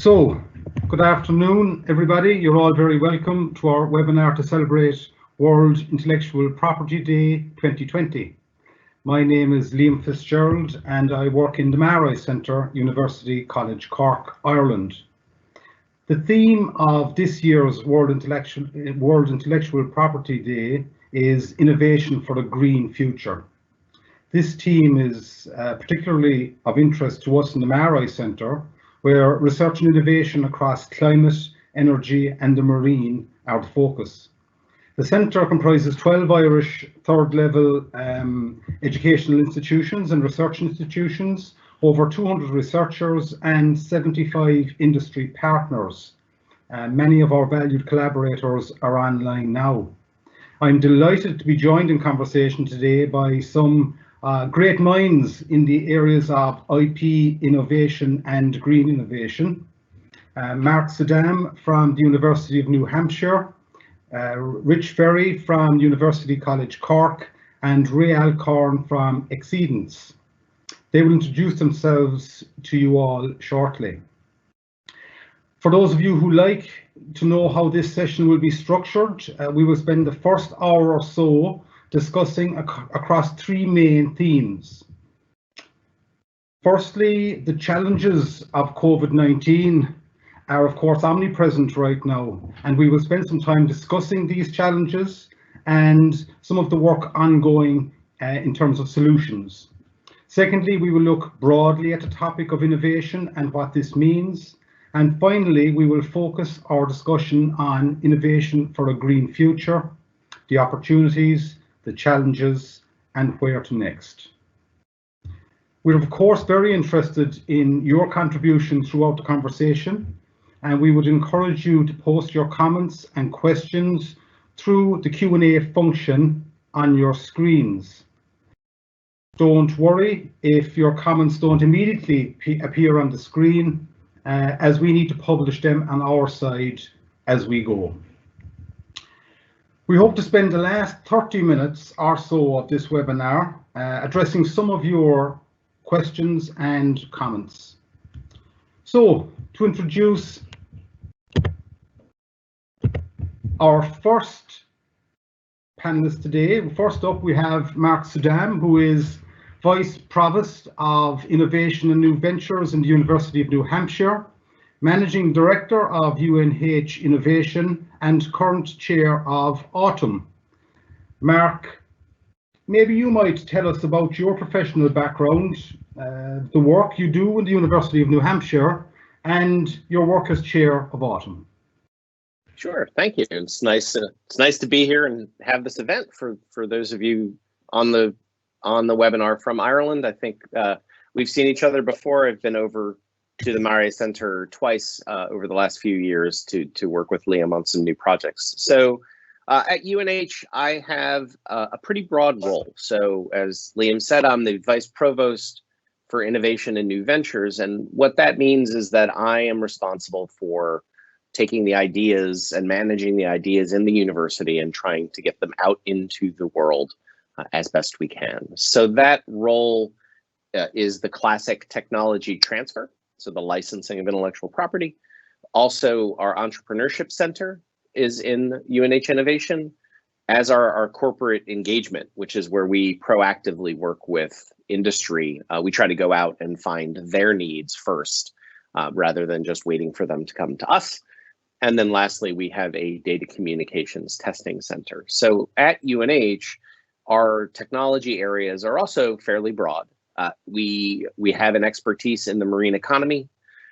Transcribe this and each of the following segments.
So, good afternoon, everybody. You're all very welcome to our webinar to celebrate World Intellectual Property Day 2020. My name is Liam Fitzgerald and I work in the Marai Centre, University College Cork, Ireland. The theme of this year's World Intellectual Property Day is Innovation for a Green Future. This theme is particularly of interest to us in the Marai Centre, where research and innovation across climate, energy and the marine are the focus. The centre comprises 12 Irish third-level educational institutions and research institutions, over 200 researchers and 75 industry partners. Many of our valued collaborators are online now. I'm delighted to be joined in conversation today by some great minds in the areas of IP innovation and green innovation. Mark Sudan from the University of New Hampshire, Rich Ferry from University College Cork, and Ray Alcorn from Exceedance. They will introduce themselves to you all shortly. For those of you who like to know how this session will be structured, we will spend the first hour or so discussing across three main themes. Firstly, the challenges of COVID-19 are of course omnipresent right now, and we will spend some time discussing these challenges and some of the work ongoing in terms of solutions. Secondly, we will look broadly at the topic of innovation and what this means. And finally, we will focus our discussion on innovation for a green future, the opportunities, the challenges, and where to next. We're of course very interested in your contribution throughout the conversation, and we would encourage you to post your comments and questions through the Q&A function on your screens. Don't worry if your comments don't immediately appear on the screen, as we need to publish them on our side as we go. We hope to spend the last 30 minutes or so of this webinar addressing some of your questions and comments. So, to introduce our first panelist today, first up we have Mark Sudan, who is Vice Provost of Innovation and New Ventures in the University of New Hampshire, Managing Director of UNH Innovation and current Chair of Autumn. Mark, maybe you might tell us about your professional background, the work you do in the University of New Hampshire, and your work as Chair of Autumn. Sure, thank you. It's nice to be here and have this event for those of you on the webinar from Ireland. I think we've seen each other before. I've been over to the Marai Centre twice over the last few years to work with Liam on some new projects. So at UNH, I have a pretty broad role. So as Liam said, I'm the Vice Provost for Innovation and New Ventures. And what that means is that I am responsible for taking the ideas and managing the ideas in the university and trying to get them out into the world as best we can. So that role is the classic technology transfer. So the licensing of intellectual property. Also, our entrepreneurship center is in UNH Innovation, as are our corporate engagement, which is where we proactively work with industry. We try to go out and find their needs first, rather than just waiting for them to come to us. And then lastly, we have a data communications testing center. So at UNH, our technology areas are also fairly broad. We have an expertise in the marine economy.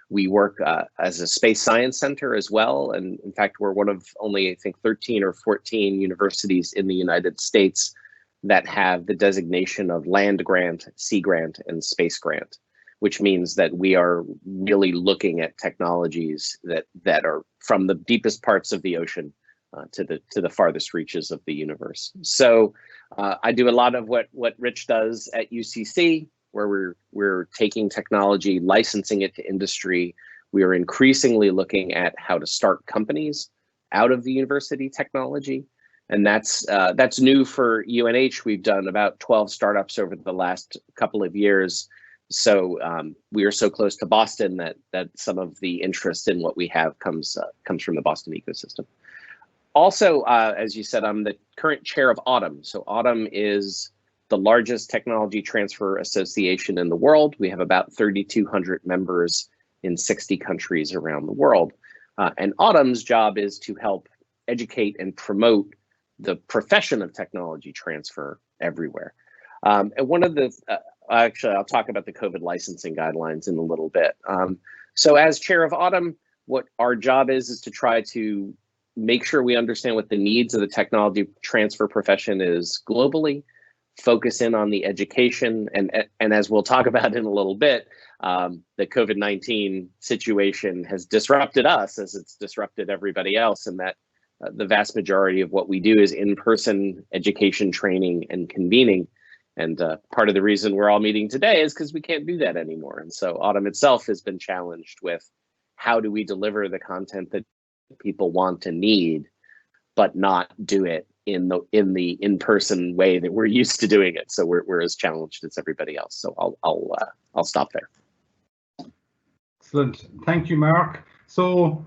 We work as a space science center as well. And in fact, we're one of only, I think, 13 or 14 universities in the United States that have the designation of land grant, sea grant, and space grant, which means that we are really looking at technologies that are from the deepest parts of the ocean to the farthest reaches of the universe. So I do a lot of what Rich does at UCC, where we're taking technology, licensing it to industry. We are increasingly looking at how to start companies out of the university technology. And that's new for UNH. We've done about 12 startups over the last couple of years. we are so close to Boston that some of the interest in what we have comes from the Boston ecosystem. Also, as you said, I'm the current chair of Autumn. So Autumn is the largest technology transfer association in the world. We have about 3,200 members in 60 countries around the world. And Autumn's job is to help educate and promote the profession of technology transfer everywhere. And one of the, actually, I'll talk about the COVID licensing guidelines in a little bit. So as chair of Autumn, what our job is to try to make sure we understand what the needs of the technology transfer profession is globally, focus in on the education, and as we'll talk about in a little bit, the COVID-19 situation has disrupted us as it's disrupted everybody else, and that the vast majority of what we do is in-person education, training, and convening. And part of the reason we're all meeting today is because we can't do that anymore. And so Autumn itself has been challenged with how do we deliver the content that people want and need, but not do it in the in-person way that we're used to doing it. So we're as challenged as everybody else. So I'll stop there. Excellent, thank you, Mark. So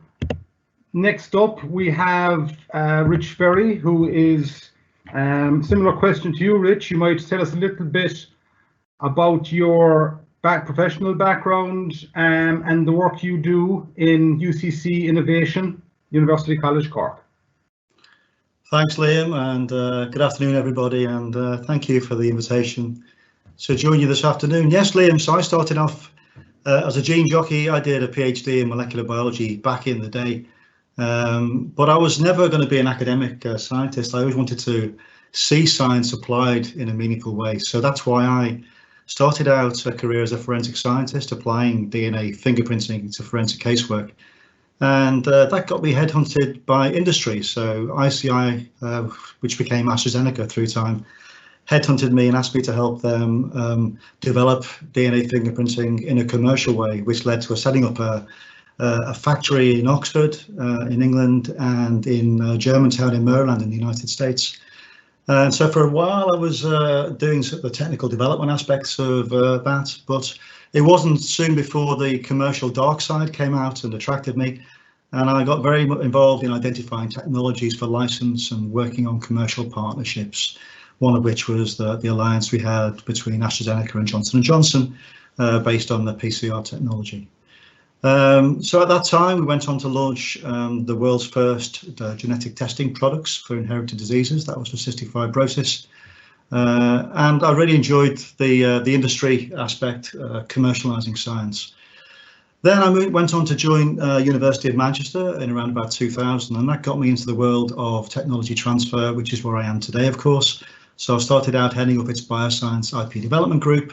next up we have Rich Ferry, who is similar question to you, Rich. You might tell us a little bit about your professional background and the work you do in UCC Innovation, University College Cork. Thanks, Liam, and good afternoon, everybody, and thank you for the invitation to join you this afternoon. Yes, Liam, so I started off as a gene jockey. I did a PhD in molecular biology back in the day, but I was never going to be an academic scientist. I always wanted to see science applied in a meaningful way. So that's why I started out a career as a forensic scientist, applying DNA fingerprinting to forensic casework. And that got me headhunted by industry. So ICI, which became AstraZeneca through time, headhunted me and asked me to help them develop DNA fingerprinting in a commercial way, which led to setting up a factory in Oxford, in England, and in Germantown in Maryland in the United States. And so for a while I was doing the technical development aspects of that, but it wasn't soon before the commercial dark side came out and attracted me, and I got very involved in identifying technologies for license and working on commercial partnerships, one of which was the alliance we had between AstraZeneca and Johnson & Johnson based on the PCR technology. So at that time, we went on to launch the world's first genetic testing products for inherited diseases. That was for cystic fibrosis. And I really enjoyed the industry aspect, commercializing science. Then I went on to join University of Manchester in around about 2000, and that got me into the world of technology transfer, which is where I am today, of course. So I started out heading up its bioscience IP development group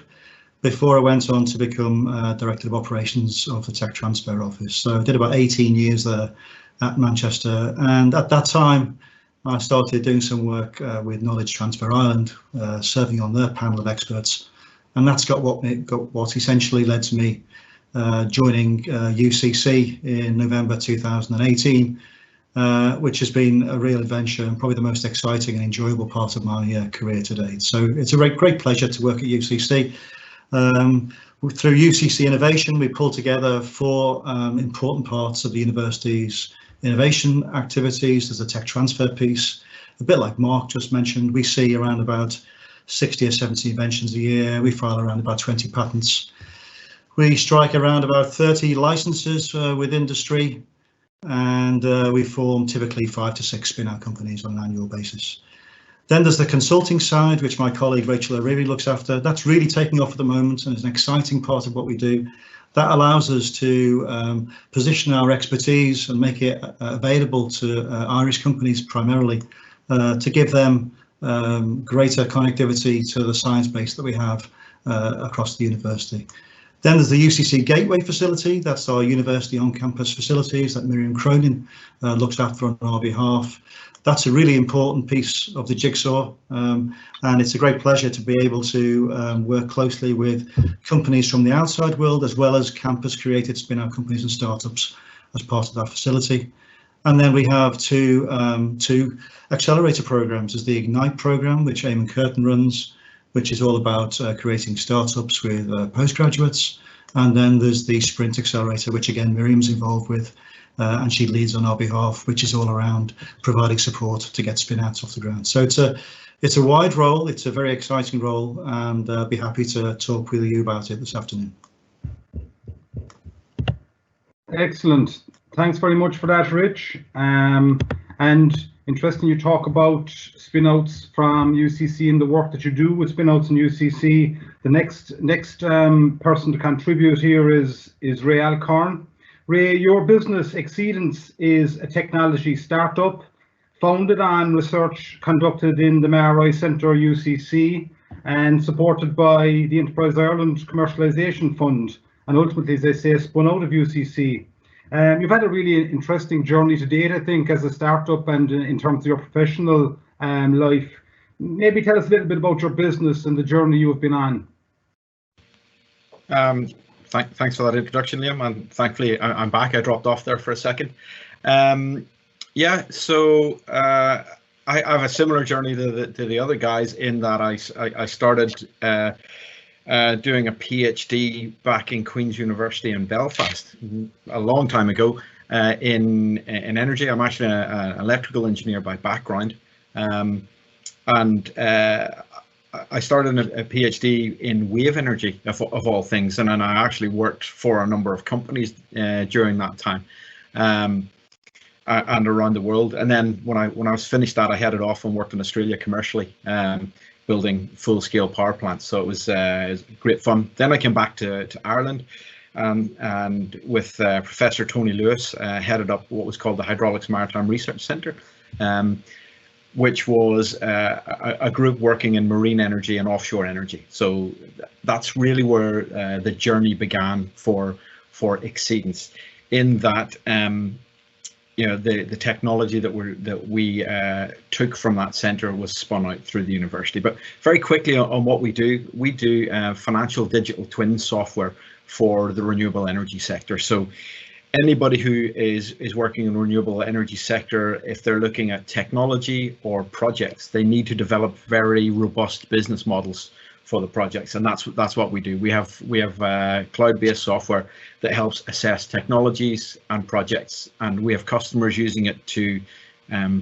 before I went on to become Director of Operations of the Tech Transfer Office. So I did about 18 years there at Manchester, and at that time I started doing some work with Knowledge Transfer Ireland, serving on their panel of experts, and that's got what essentially led to me joining UCC in November 2018, which has been a real adventure and probably the most exciting and enjoyable part of my career to date. So it's a great pleasure to work at UCC. Through UCC Innovation, we pulled together 4 important parts of the university's innovation activities. There's a tech transfer piece, a bit like Mark just mentioned. We see around about 60 or 70 inventions a year. We file around about 20 patents. We strike around about 30 licenses with industry, and we form typically 5 to 6 spin-out companies on an annual basis. Then there's the consulting side, which my colleague Rachel O'Reilly looks after. That's really taking off at the moment and is an exciting part of what we do. That allows us to position our expertise and make it available to Irish companies primarily, to give them greater connectivity to the science base that we have across the university. Then there's the UCC Gateway facility. That's our university on-campus facilities that Miriam Cronin looks after on our behalf. That's a really important piece of the jigsaw, and it's a great pleasure to be able to work closely with companies from the outside world as well as campus created spin-out companies and startups as part of that facility. And then we have two accelerator programs. There's the Ignite program, which Eamon Curtin runs, which is all about creating startups with postgraduates. And then there's the Sprint Accelerator, which again Miriam's involved with, and she leads on our behalf, which is all around providing support to get spin outs off the ground. So it's a wide role, it's a very exciting role, and I'll be happy to talk with you about it this afternoon. Excellent. Thanks very much for that, Rich. And interesting you talk about spin-outs from UCC and the work that you do with spin-outs in UCC. The next person to contribute here is Ray Alcorn. Ray, your business, Exceedance, is a technology startup founded on research conducted in the MRI Centre UCC and supported by the Enterprise Ireland Commercialisation Fund, and ultimately, as I say, spun out of UCC. You've had a really interesting journey to date, I think, as a startup and in terms of your professional life. Maybe tell us a little bit about your business and the journey you have been on. Thanks for that introduction, Liam, and thankfully I'm back. I dropped off there for a second. Yeah, so I have a similar journey to the other guys in that I started doing a PhD back in Queen's University in Belfast a long time ago in energy. I'm actually an electrical engineer by background, and I started a PhD in wave energy of all things, and then I actually worked for a number of companies during that time and around the world. And then when I was finished that, I headed off and worked in Australia commercially, building full-scale power plants. So it was great fun. Then I came back to Ireland, and with Professor Tony Lewis, headed up what was called the Hydraulics Maritime Research Centre, which was a group working in marine energy and offshore energy. So that's really where the journey began for Exceedance. In that, you know, the technology that we took from that centre was spun out through the university. But very quickly on what we do financial digital twin software for the renewable energy sector. So anybody who is working in the renewable energy sector, if they're looking at technology or projects, they need to develop very robust business models for the projects, and that's what we do. We have cloud-based software that helps assess technologies and projects, and we have customers using it to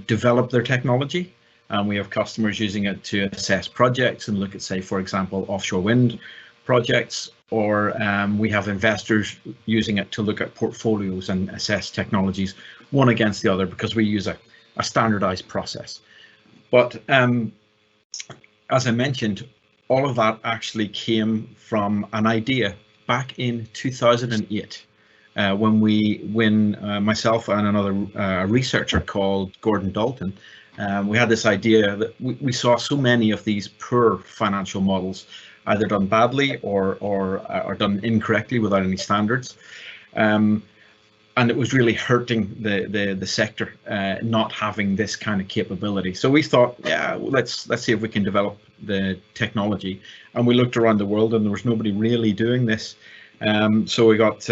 develop their technology, and we have customers using it to assess projects and look at, say, for example, offshore wind projects, or we have investors using it to look at portfolios and assess technologies one against the other, because we use a standardized process. But as I mentioned, all of that actually came from an idea back in 2008, when myself and another researcher called Gordon Dalton, we had this idea that we saw so many of these poor financial models, either done badly or done incorrectly without any standards, and it was really hurting the sector, not having this kind of capability. So we thought, yeah, let's see if we can develop the technology. And we looked around the world, and there was nobody really doing this. So we got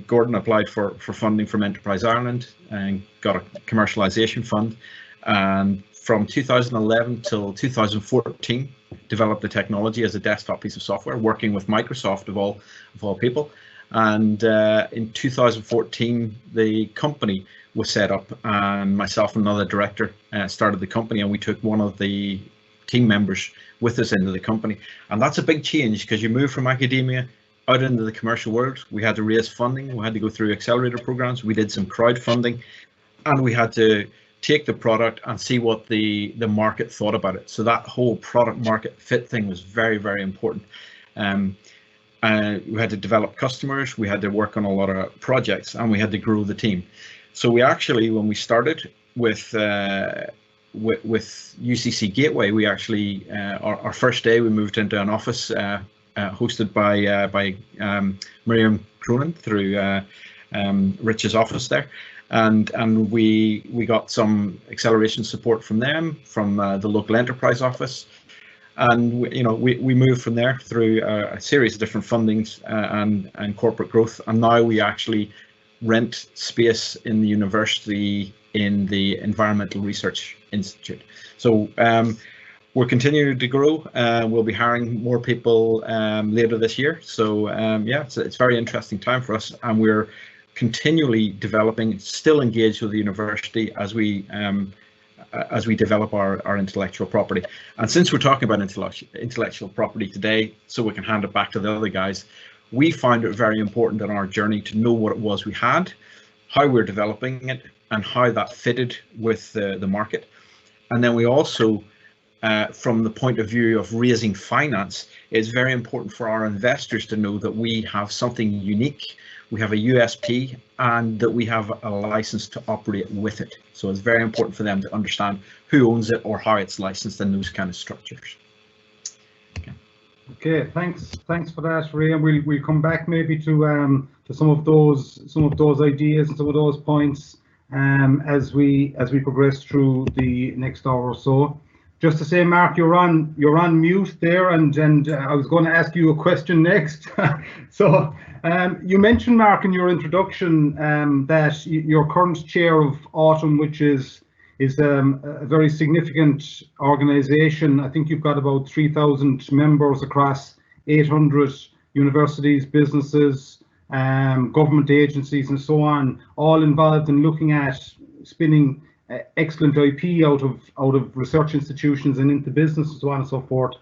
Gordon applied for funding from Enterprise Ireland and got a commercialisation fund. And from 2011 till 2014, developed the technology as a desktop piece of software, working with Microsoft of all people. And in 2014, the company was set up, and myself and another director started the company, and we took one of the team members with us into the company. And that's a big change, because you move from academia out into the commercial world. We had to raise funding, we had to go through accelerator programs, we did some crowdfunding, and we had to take the product and see what the market thought about it. So that whole product market fit thing was very, very important. We had to develop customers, we had to work on a lot of projects, and we had to grow the team. So we actually, when we started with UCC Gateway, we actually, our first day, we moved into an office hosted by Miriam Cronin through Rich's office there. And we got some acceleration support from them, from the local enterprise office. And we moved from there through a series of different fundings and corporate growth, and now we actually rent space in the university in the Environmental Research Institute. So we're continuing to grow. We'll be hiring more people later this year. So yeah, it's a very interesting time for us, and we're continually developing, still engaged with the university as we develop our intellectual property. And since we're talking about intellectual property today, so we can hand it back to the other guys, we found it very important on our journey to know what it was we had, how we're developing it, and how that fitted with the market. And then we also, from the point of view of raising finance, it's very important for our investors to know that we have something unique, we have a USP, and that we have a license to operate with it. So it's very important for them to understand who owns it or how it's licensed in those kind of structures. Okay, thanks for that, Ray, and we'll come back maybe to some of those ideas and some of those points as we progress through the next hour or so. Just to say, Mark, you're on mute there, and I was going to ask you a question next. So you mentioned, Mark, in your introduction that you're current chair of Autumn, which is a very significant organisation. I think you've got about 3,000 members across 800 universities, businesses, government agencies, and so on, all involved in looking at spinning excellent IP out of research institutions and into business and so on and so forth.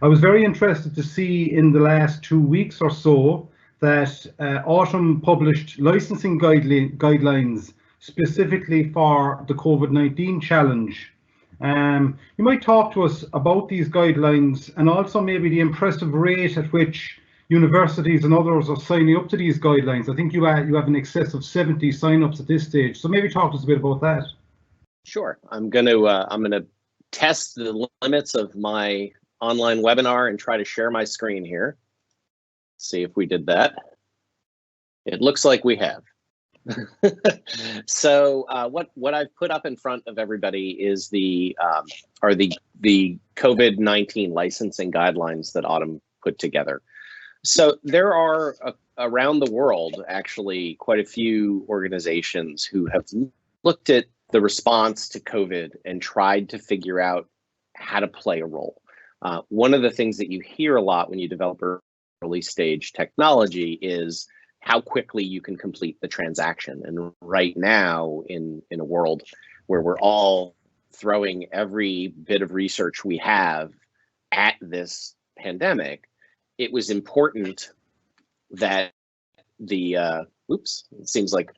I was very interested to see in the last 2 weeks or so that Autumn published licensing guidelines specifically for the COVID-19 challenge. You might talk to us about these guidelines and also maybe the impressive rate at which universities and others are signing up to these guidelines. I think you have in excess of 70 sign-ups at this stage. So maybe talk to us a bit about that. Sure. I'm gonna test the limits of my online webinar and try to share my screen here. See if we did that. It looks like we have. So what I've put up in front of everybody is the COVID-19 licensing guidelines that Autumn put together. So there are around the world actually quite a few organizations who have looked at the response to COVID and tried to figure out how to play a role. One of the things that you hear a lot when you develop early stage technology is how quickly you can complete the transaction. And right now, in a world where we're all throwing every bit of research we have at this pandemic, it was important that the oops, it seems like,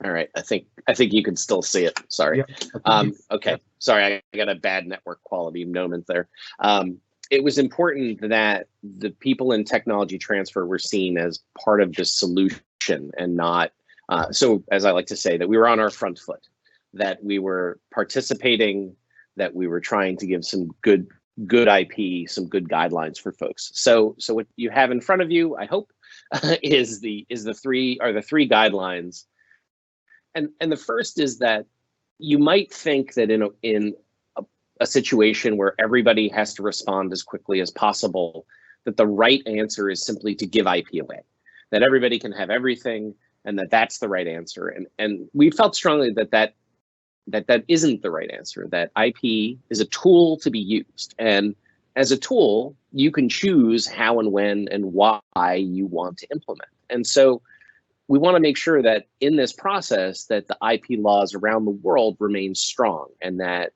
all right, I think you can still see it. Sorry. Yeah. Okay, sorry, I got a bad network quality moment there. It was important that the people in technology transfer were seen as part of the solution and not, so as I like to say, that we were on our front foot, that we were participating, that we were trying to give some good IP, some good guidelines for folks. So what you have in front of you, I hope, is the three guidelines. And the first is that you might think that in a situation where everybody has to respond as quickly as possible, that the right answer is simply to give IP away, that everybody can have everything, and that's the right answer. And we felt strongly that isn't the right answer, that IP is a tool to be used. And as a tool, you can choose how and when and why you want to implement. And so we want to make sure that in this process that the IP laws around the world remain strong and that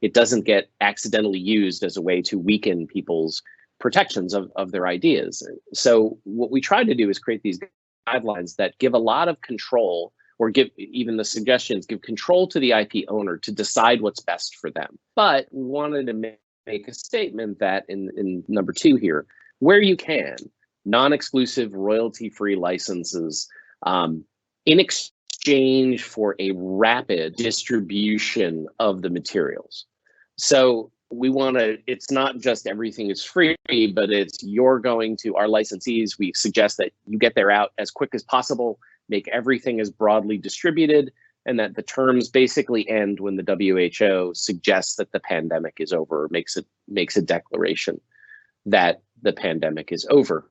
it doesn't get accidentally used as a way to weaken people's protections of their ideas. So what we try to do is create these guidelines that give a lot of control, or give even the suggestions, give control to the IP owner to decide what's best for them. But we wanted to make a statement that in number 2 here, where you can, non-exclusive royalty-free licenses in exchange for a rapid distribution of the materials. So we want to, it's not just everything is free, but it's you're going to, our licensees, we suggest that you get there out as quick as possible, make everything as broadly distributed, and that the terms basically end when the WHO suggests that the pandemic is over, makes a declaration that the pandemic is over.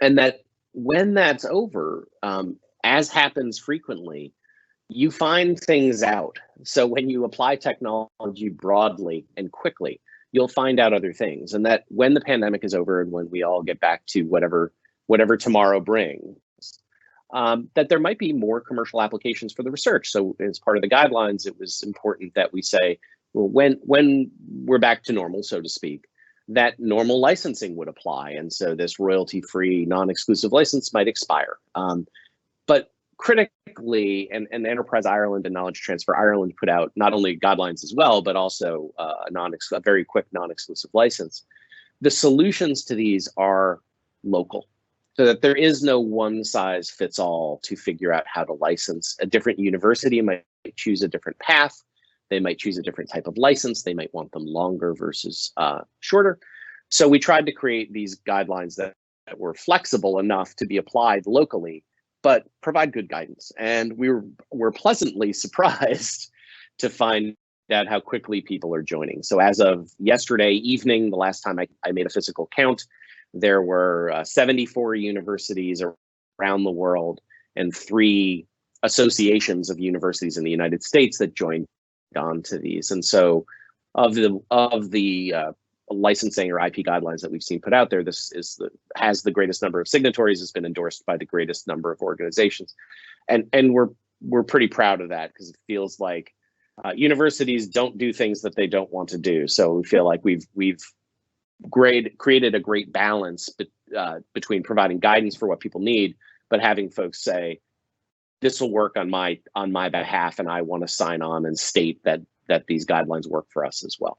And that when that's over, as happens frequently, you find things out. So when you apply technology broadly and quickly, you'll find out other things. And that when the pandemic is over and when we all get back to whatever tomorrow brings, that there might be more commercial applications for the research. So as part of the guidelines, it was important that we say, well, when we're back to normal, so to speak, that normal licensing would apply. And so this royalty-free, non-exclusive license might expire. But critically, and Enterprise Ireland and Knowledge Transfer Ireland put out not only guidelines as well, but also a very quick non-exclusive license. The solutions to these are local, so that there is no one size fits all to figure out how to license. A different university might choose a different path. They might choose a different type of license. They might want them longer versus shorter. So we tried to create these guidelines that were flexible enough to be applied locally, but provide good guidance. And we were pleasantly surprised to find out how quickly people are joining. So as of yesterday evening, the last time I made a physical count, there were 74 universities around the world and 3 associations of universities in the United States that joined on to these. And so of the licensing or IP guidelines that we've seen put out there, this has the greatest number of signatories, has been endorsed by the greatest number of organizations. And we're pretty proud of that, because it feels like universities don't do things that they don't want to do. So we feel like we've created a great balance between providing guidance for what people need, but having folks say, this will work on my behalf, and I want to sign on and state that these guidelines work for us as well.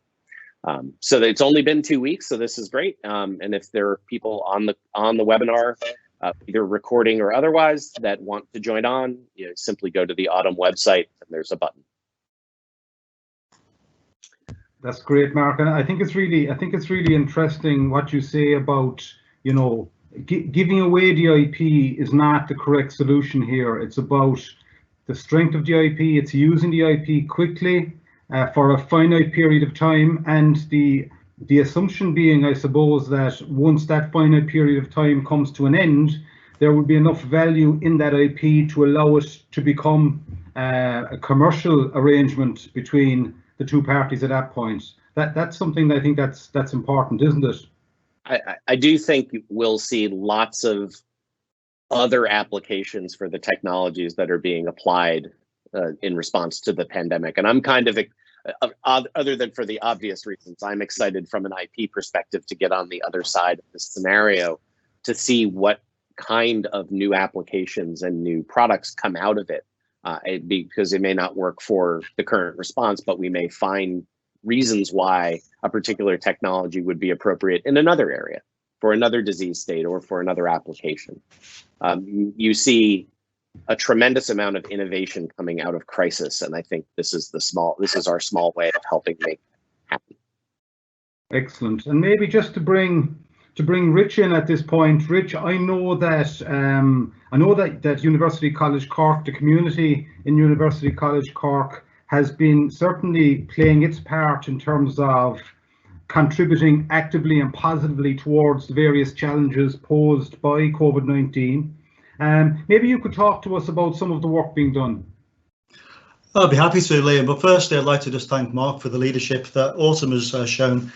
So it's only been 2 weeks, so this is great. And if there are people on the webinar, either recording or otherwise, that want to join on, simply go to the Autumn website and there's a button. That's great, Mark. And I think it's really interesting what you say about, giving away the IP is not the correct solution here. It's about the strength of the IP. It's using the IP quickly for a finite period of time, and the assumption being, I suppose, that once that finite period of time comes to an end, there will be enough value in that IP to allow it to become a commercial arrangement between the two parties at that point. That's something that I think that's important, isn't it? I do think we'll see lots of other applications for the technologies that are being applied in response to the pandemic. And I'm kind of, other than for the obvious reasons, I'm excited from an IP perspective to get on the other side of this scenario to see what kind of new applications and new products come out of it. Because it may not work for the current response, but we may find reasons why a particular technology would be appropriate in another area, for another disease state, or for another application. You see a tremendous amount of innovation coming out of crisis, and I think this is our small way of helping make it happen. Excellent. And maybe just to bring Rich in at this point. Rich, I know that University College Cork, the community in University College Cork, has been certainly playing its part in terms of contributing actively and positively towards the various challenges posed by COVID-19. Maybe you could talk to us about some of the work being done. I'd be happy to, Liam, but firstly I'd like to just thank Mark for the leadership that Autumn has shown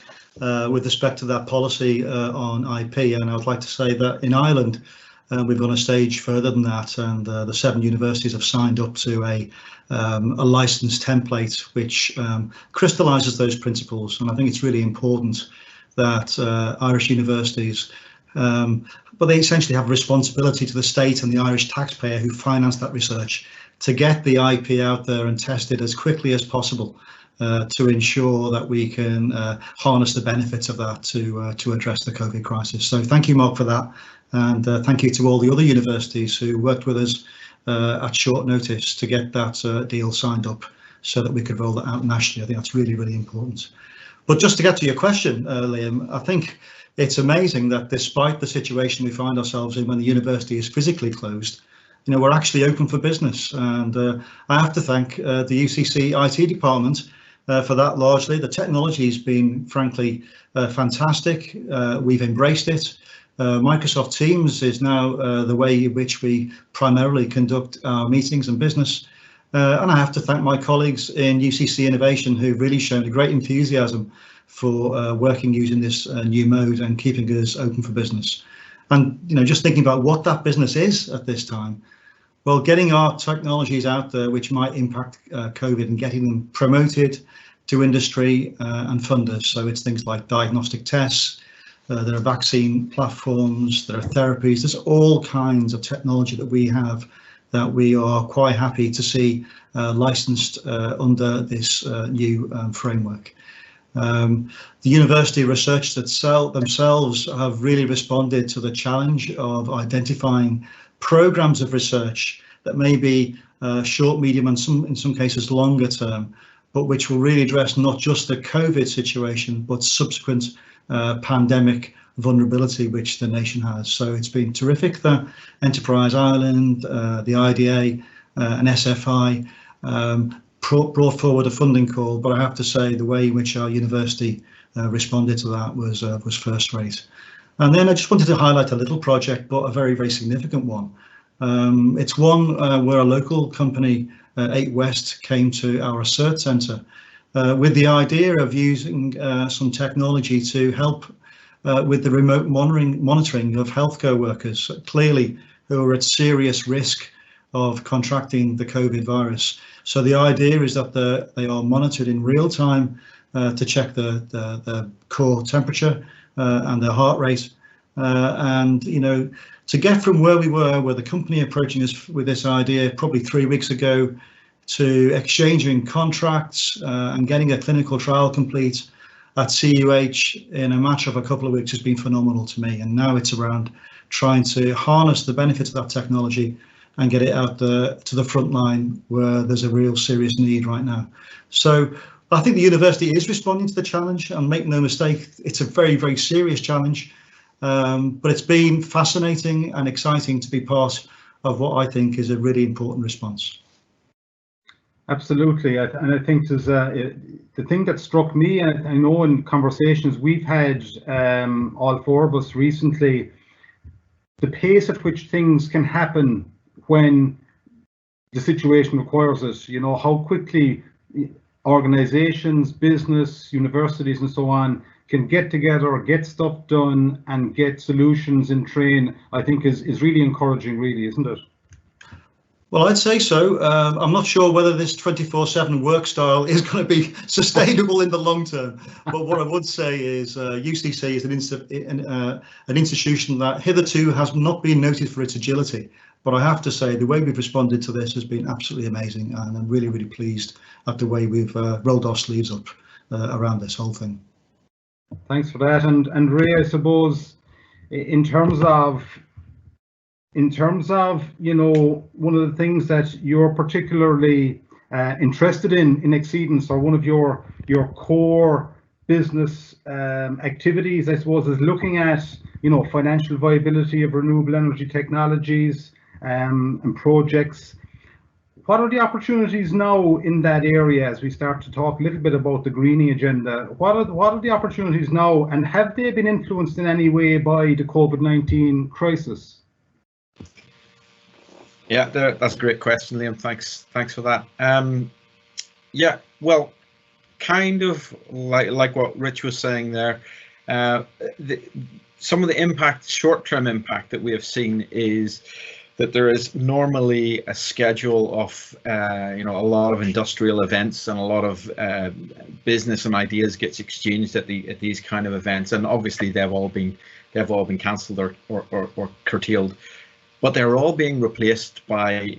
with respect to that policy on IP, and I'd like to say that in Ireland we've gone a stage further than that, and the 7 universities have signed up to a license template which crystallises those principles. And I think it's really important that Irish universities, but they essentially have a responsibility to the state and the Irish taxpayer who finance that research to get the IP out there and tested as quickly as possible to ensure that we can harness the benefits of that to address the COVID crisis. So thank you, Mark, for that. And thank you to all the other universities who worked with us at short notice to get that deal signed up so that we could roll that out nationally. I think that's really, really important. But just to get to your question, Liam, I think it's amazing that despite the situation we find ourselves in when the university is physically closed, we're actually open for business. And I have to thank the UCC IT department for that largely. The technology has been, frankly, fantastic. We've embraced it. Microsoft Teams is now the way in which we primarily conduct our meetings and business. And I have to thank my colleagues in UCC Innovation who've really shown a great enthusiasm for working using this new mode and keeping us open for business. And just thinking about what that business is at this time, well, getting our technologies out there which might impact COVID and getting them promoted to industry and funders. So it's things like diagnostic tests, there are vaccine platforms, there are therapies, there's all kinds of technology that we have that we are quite happy to see licensed under this new framework. The university researchers themselves have really responded to the challenge of identifying programs of research that may be short, medium, and in some cases longer term, but which will really address not just the COVID situation, but subsequent pandemic vulnerability which the nation has. So it's been terrific that Enterprise Ireland, the IDA and SFI brought forward a funding call, but I have to say the way in which our university responded to that was first rate. And then I just wanted to highlight a little project, but a very, very significant one. It's one where a local company, 8 West, came to our research centre with the idea of using some technology to help with the remote monitoring of healthcare workers, clearly who are at serious risk of contracting the COVID virus. So the idea is that they are monitored in real time to check the core temperature and their heart rate. And to get from where we were, where the company approaching us with this idea probably 3 weeks ago, to exchanging contracts and getting a clinical trial complete at CUH in a matter of a couple of weeks has been phenomenal to me. And now it's around trying to harness the benefits of that technology and get it out to the front line where there's a real serious need right now. So I think the university is responding to the challenge, and make no mistake, it's a very, very serious challenge. But it's been fascinating and exciting to be part of what I think is a really important response. Absolutely, and I think there's the thing that struck me, and I know in conversations we've had, all 4 of us recently, the pace at which things can happen when the situation requires it. How quickly organizations, business, universities, and so on can get together, get stuff done, and get solutions in train, I think is really encouraging, really, isn't it? Well, I'd say so. I'm not sure whether this 24/7 work style is going to be sustainable in the long term. But what I would say is UCC is an institution that hitherto has not been noted for its agility. But I have to say the way we've responded to this has been absolutely amazing, and I'm really, really pleased at the way we've rolled our sleeves up around this whole thing. Thanks for that. And Ray, I suppose in terms of one of the things that you're particularly interested in Exceedance, or one of your core business activities, I suppose, is looking at financial viability of renewable energy technologies and projects. What are the opportunities now in that area as we start to talk a little bit about the greening agenda? What are the opportunities now, and have they been influenced in any way by the COVID-19 crisis? Yeah, that's a great question, Liam. Thanks for that. Yeah, well, kind of like what Rich was saying there. Some of the impact, short-term impact that we have seen is that there is normally a schedule of a lot of industrial events, and a lot of business and ideas gets exchanged at these kind of events, and obviously they've all been cancelled or curtailed. But they're all being replaced by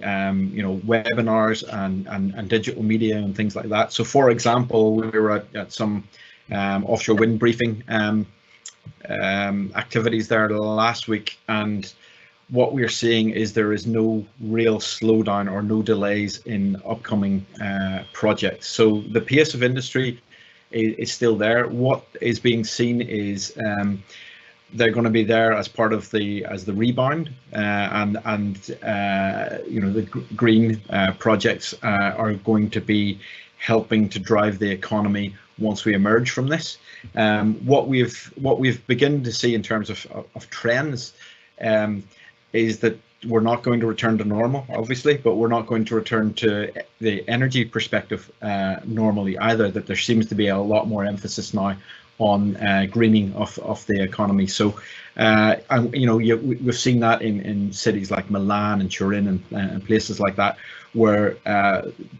webinars and digital media and things like that. So, for example, we were at some offshore wind briefing activities there last week, and what we're seeing is there is no real slowdown or no delays in upcoming projects. So the pace of industry is still there. What is being seen is they're going to be there as part of the rebound, and the green projects are going to be helping to drive the economy once we emerge from this. What we've begun to see in terms of trends is that we're not going to return to normal, obviously, but we're not going to return to the energy perspective normally either. That there seems to be a lot more emphasis now on greening of the economy. So, and, you know, we've seen that in cities like Milan and Turin and places like that, where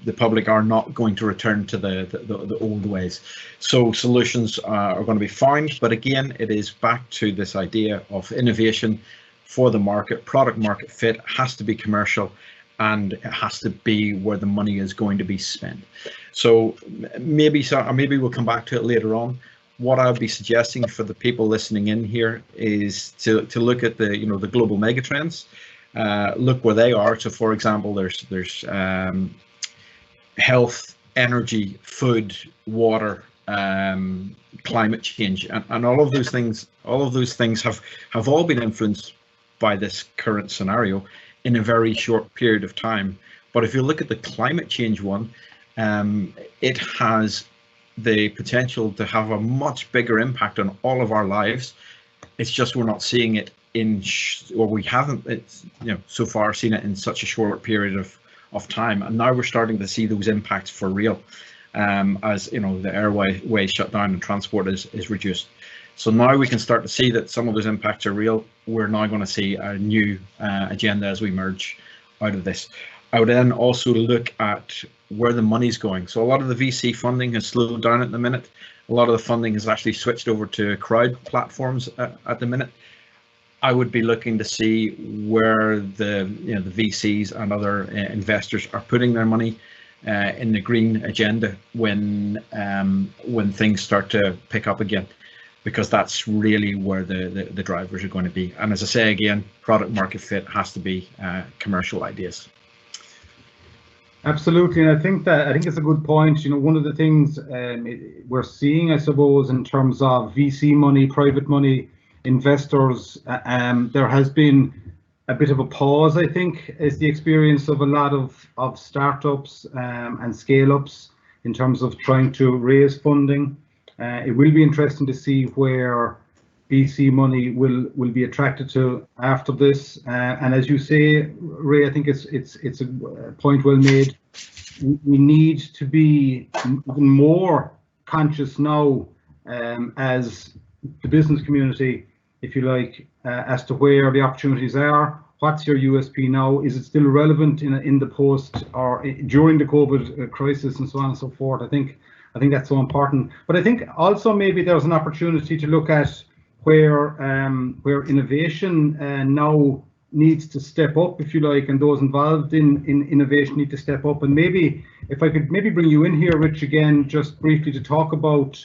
the public are not going to return to the old ways. So solutions are going to be found, but again, it is back to this idea of innovation for the market. Product market fit has to be commercial, and it has to be where the money is going to be spent. So maybe we'll come back to it later on. What I'll be suggesting for the people listening in here is to look at the the global megatrends, look where they are. So, for example, there's health, energy, food, water, climate change, and all of those things. All of those things have all been influenced by this current scenario in a very short period of time. But if you look at the climate change one, it has the potential to have a much bigger impact on all of our lives. It's just we're not seeing it or we haven't so far seen it in such a short period of time, and now we're starting to see those impacts for real, as the airway shut down and transport is reduced. So now we can start to see that some of those impacts are real. We're now going to see a new agenda as we merge out of this. I would then also look at where the money's going. So a lot of the VC funding has slowed down at the minute. A lot of the funding has actually switched over to crowd platforms at the minute. I would be looking to see where the VCs and other investors are putting their money in the green agenda when things start to pick up again, because that's really where the drivers are going to be. And as I say again, product market fit has to be commercial ideas. Absolutely, and I think it's a good point. One of the things we're seeing, I suppose, in terms of VC money, private money, investors, there has been a bit of a pause, I think, is the experience of a lot of startups and scale-ups in terms of trying to raise funding. It will be interesting to see where VC money will be attracted to after this. And as you say, Ray, I think it's a point well made. We need to be even more conscious now as the business community, if you like, as to where the opportunities are. What's your USP now? Is it still relevant in the post or during the COVID crisis and so on and so forth? I think that's so important. But I think also maybe there's an opportunity to look at where innovation now needs to step up, if you like, and those involved in innovation need to step up. And maybe if I could bring you in here, Rich, again, just briefly to talk about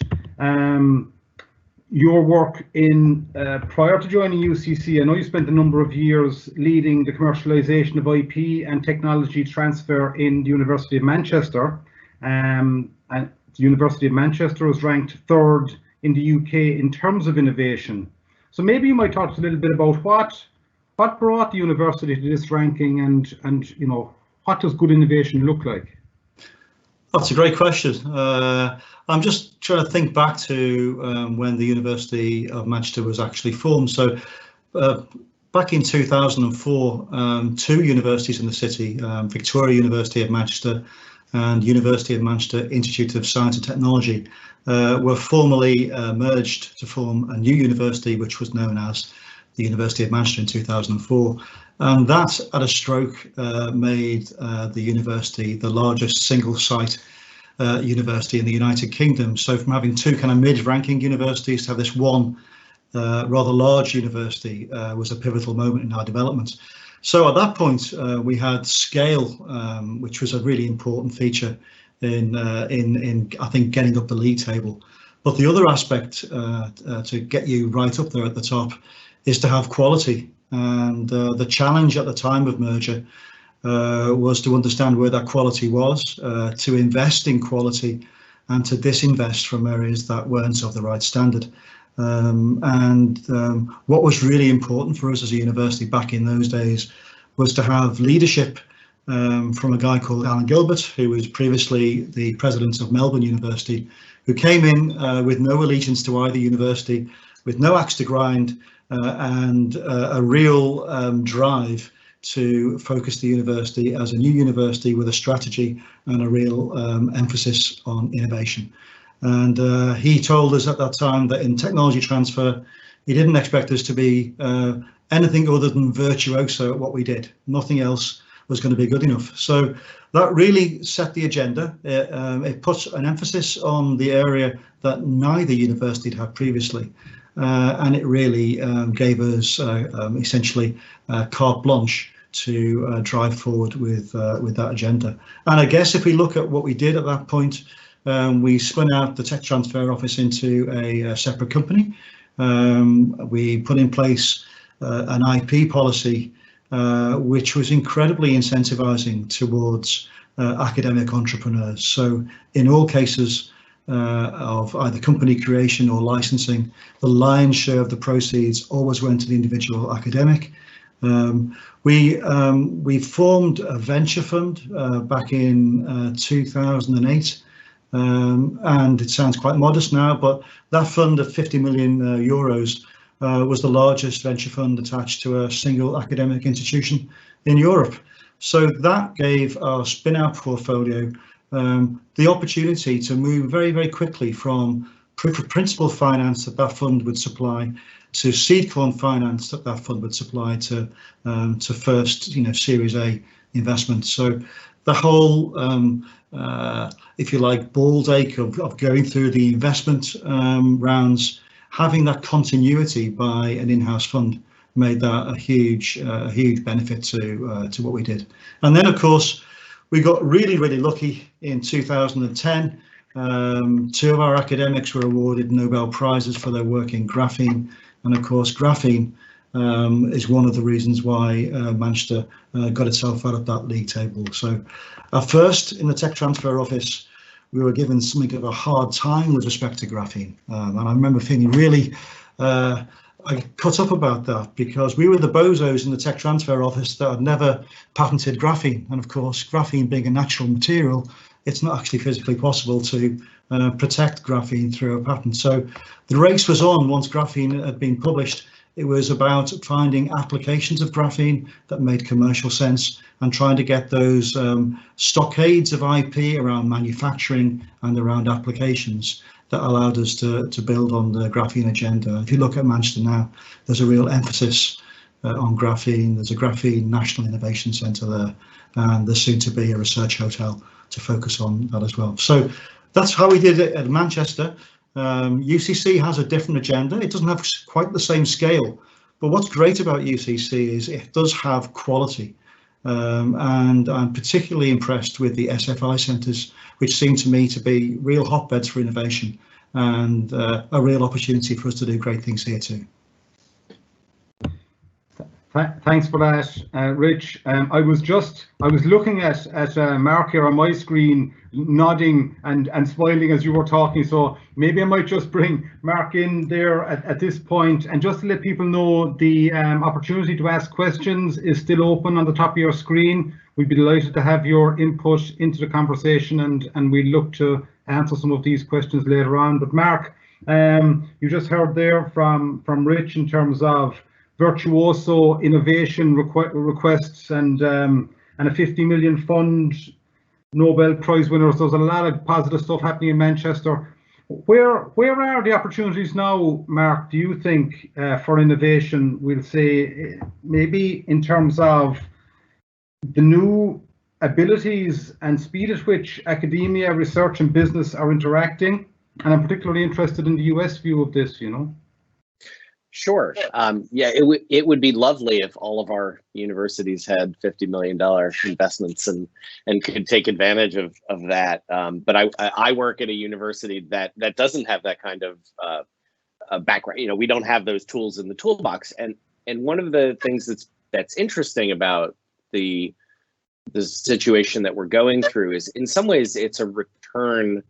your work in prior to joining UCC. I know you spent a number of years leading the commercialization of IP and technology transfer in the University of Manchester, and the University of Manchester was ranked 3rd in the UK in terms of innovation. So maybe you might talk a little bit about what brought the university to this ranking, and what does good innovation look like? That's a great question. I'm just trying to think back to when the University of Manchester was actually formed. So back in 2004, 2 universities in the city, Victoria University of Manchester and University of Manchester Institute of Science and Technology, were formally merged to form a new university, which was known as the University of Manchester in 2004. And that, at a stroke, made the university the largest single site university in the United Kingdom. So from having 2 kind of mid-ranking universities to have this one rather large university was a pivotal moment in our development. So at that point, we had scale, which was a really important feature in I think getting up the league table. But the other aspect to get you right up there at the top is to have quality. And the challenge at the time of merger was to understand where that quality was, to invest in quality, and to disinvest from areas that weren't of the right standard. What was really important for us as a university back in those days was to have leadership from a guy called Alan Gilbert, who was previously the president of Melbourne University, who came in with no allegiance to either university, with no axe to grind, and a real drive to focus the university as a new university with a strategy and a real emphasis on innovation. And he told us at that time that in technology transfer, he didn't expect us to be anything other than virtuoso at what we did. Nothing else was going to be good enough. So that really set the agenda. It puts an emphasis on the area that neither university had had previously. And it really gave us essentially carte blanche to drive forward with that agenda. And I guess if we look at what we did at that point, we spun out the Tech Transfer Office into a separate company. We put in place an IP policy, which was incredibly incentivizing towards academic entrepreneurs. So in all cases of either company creation or licensing, the lion's share of the proceeds always went to the individual academic. We formed a venture fund back in 2008. And it sounds quite modest now, but that fund of 50 million euros was the largest venture fund attached to a single academic institution in Europe. So that gave our spin-out portfolio the opportunity to move very, very quickly from proof of principle finance that fund would supply to seed corn finance that fund would supply to first, Series A investment. So the whole, if you like, balls ache of going through the investment rounds, having that continuity by an in-house fund made that a huge benefit to what we did. And then, of course, we got really, really lucky in 2010. Two of our academics were awarded Nobel Prizes for their work in graphene. And of course, graphene is one of the reasons why Manchester got itself out of that league table. So at first, in the Tech Transfer Office, we were given something of a hard time with respect to graphene. And I remember feeling really cut up about that, because we were the bozos in the Tech Transfer Office that had never patented graphene. And of course, graphene being a natural material, it's not actually physically possible to protect graphene through a patent. So the race was on once graphene had been published. It was about finding applications of graphene that made commercial sense and trying to get those stockades of IP around manufacturing and around applications that allowed us to build on the graphene agenda. If you look at Manchester now, there's a real emphasis on graphene. There's a Graphene National Innovation Centre there, and there's soon to be a research hotel to focus on that as well. So that's how we did it at Manchester. UCC has a different agenda. It doesn't have quite the same scale, but what's great about UCC is it does have quality. And I'm particularly impressed with the SFI centres, which seem to me to be real hotbeds for innovation and a real opportunity for us to do great things here too. Thanks for that, Rich. I was looking at Mark here on my screen, nodding and smiling as you were talking. So maybe I might just bring Mark in there at this point, and just to let people know, the opportunity to ask questions is still open on the top of your screen. We'd be delighted to have your input into the conversation, and we look to answer some of these questions later on. But Mark, you just heard there from Rich in terms of virtuoso innovation requests and a 50 million fund, Nobel Prize winners. There's a lot of positive stuff happening in Manchester. Where are the opportunities now, Mark, do you think, for innovation? We'll say maybe in terms of the new abilities and speed at which academia, research and business are interacting. And I'm particularly interested in the US view of this, Sure. Yeah, it would be lovely if all of our universities had $50 million investments and could take advantage of that. But I work at a university that doesn't have that kind of background. We don't have those tools in the toolbox. And one of the things that's interesting about the situation that we're going through is, in some ways, it's a return.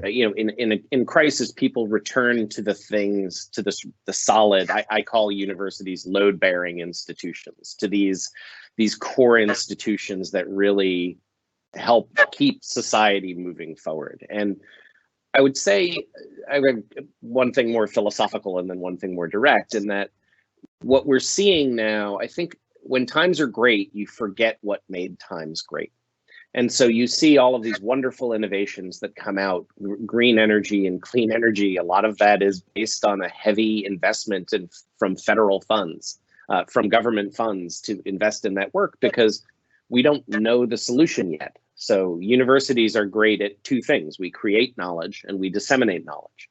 In crisis, people return to the things, to the solid. I call universities load-bearing institutions, to these core institutions that really help keep society moving forward. And I would say, I have one thing more philosophical and then one thing more direct, in that what we're seeing now, I think when times are great, you forget what made times great. And so you see all of these wonderful innovations that come out, green energy and clean energy. A lot of that is based on a heavy investment from federal funds, from government funds to invest in that work, because we don't know the solution yet. So universities are great at two things. We create knowledge and we disseminate knowledge.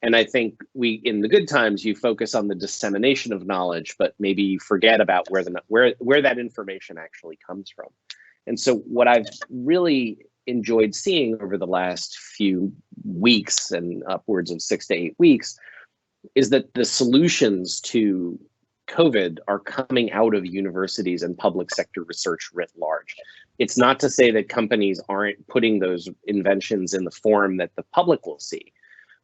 And I think in the good times, you focus on the dissemination of knowledge, but maybe you forget about where that information actually comes from. And so what I've really enjoyed seeing over the last few weeks and upwards of 6 to 8 weeks is that the solutions to COVID are coming out of universities and public sector research writ large. It's not to say that companies aren't putting those inventions in the form that the public will see,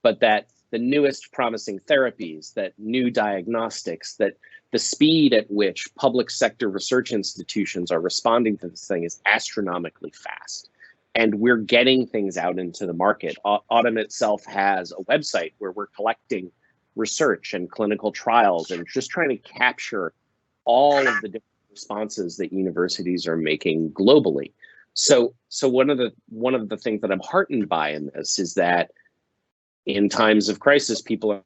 but that the newest promising therapies, that new diagnostics, that the speed at which public sector research institutions are responding to this thing is astronomically fast. And we're getting things out into the market. Autumn itself has a website where we're collecting research and clinical trials and just trying to capture all of the different responses that universities are making globally. So one of the things that I'm heartened by in this is that in times of crisis, people are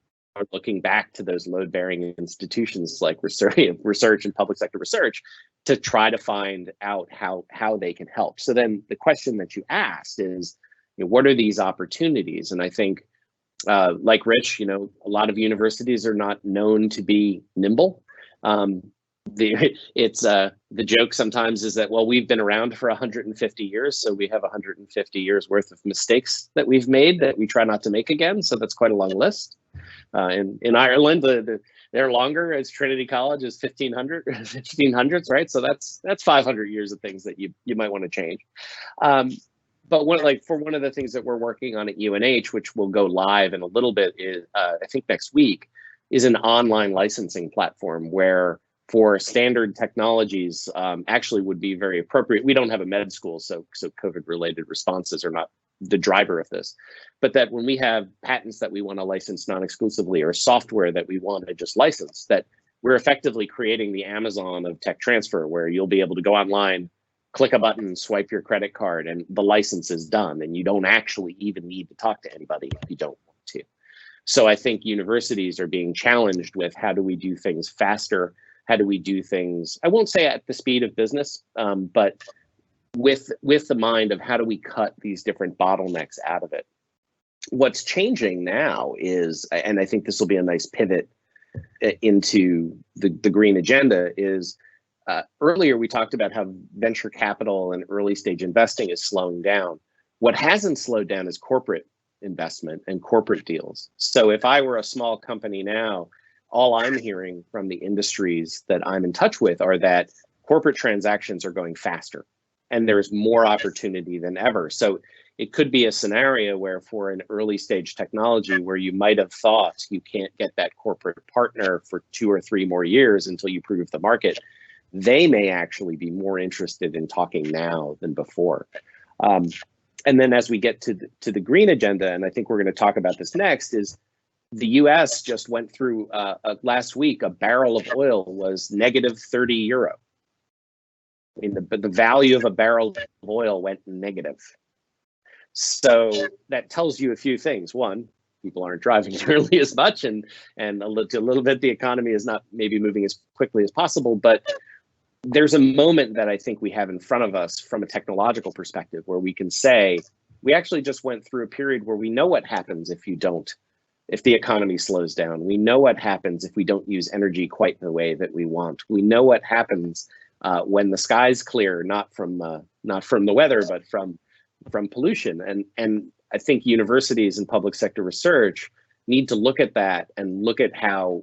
looking back to those load-bearing institutions like research and public sector research to try to find out how they can help. So then the question that you asked is, what are these opportunities? And I think, like Rich, a lot of universities are not known to be nimble. The joke sometimes is that, well, we've been around for 150 years, so we have 150 years worth of mistakes that we've made that we try not to make again. So that's quite a long list. In Ireland, they're longer, as Trinity College is 1500s, right? So that's 500 years of things that you might want to change. But one of the things that we're working on at UNH, which will go live in a little bit, is I think next week, is an online licensing platform where for standard technologies actually would be very appropriate. We don't have a med school, so COVID-related responses are not the driver of this, but that when we have patents that we want to license non-exclusively or software that we want to just license, that we're effectively creating the Amazon of tech transfer, where you'll be able to go online, click a button, swipe your credit card, and the license is done, and you don't actually even need to talk to anybody if you don't want to. So I think universities are being challenged with, how do we do things faster? How do we do things, I won't say at the speed of business, but with the mind of how do we cut these different bottlenecks out of it? What's changing now is, and I think this will be a nice pivot into the green agenda, is earlier we talked about how venture capital and early stage investing is slowing down. What hasn't slowed down is corporate investment and corporate deals. So if I were a small company now, all I'm hearing from the industries that I'm in touch with are that corporate transactions are going faster and there's more opportunity than ever. So it could be a scenario where for an early stage technology where you might have thought you can't get that corporate partner for 2 or 3 more years until you prove the market, they may actually be more interested in talking now than before. And then as we get to the green agenda, and I think we're going to talk about this next, is the US just went through last week, a barrel of oil was negative 30 euro. I mean, the value of a barrel of oil went negative. So that tells you a few things. One, people aren't driving nearly as much, and a little bit the economy is not maybe moving as quickly as possible. But there's a moment that I think we have in front of us from a technological perspective where we can say, we actually just went through a period where we know what happens if the economy slows down. We know what happens if we don't use energy quite the way that we want. We know what happens when the skies clear, not from the weather, but from pollution. And I think universities and public sector research need to look at that and look at how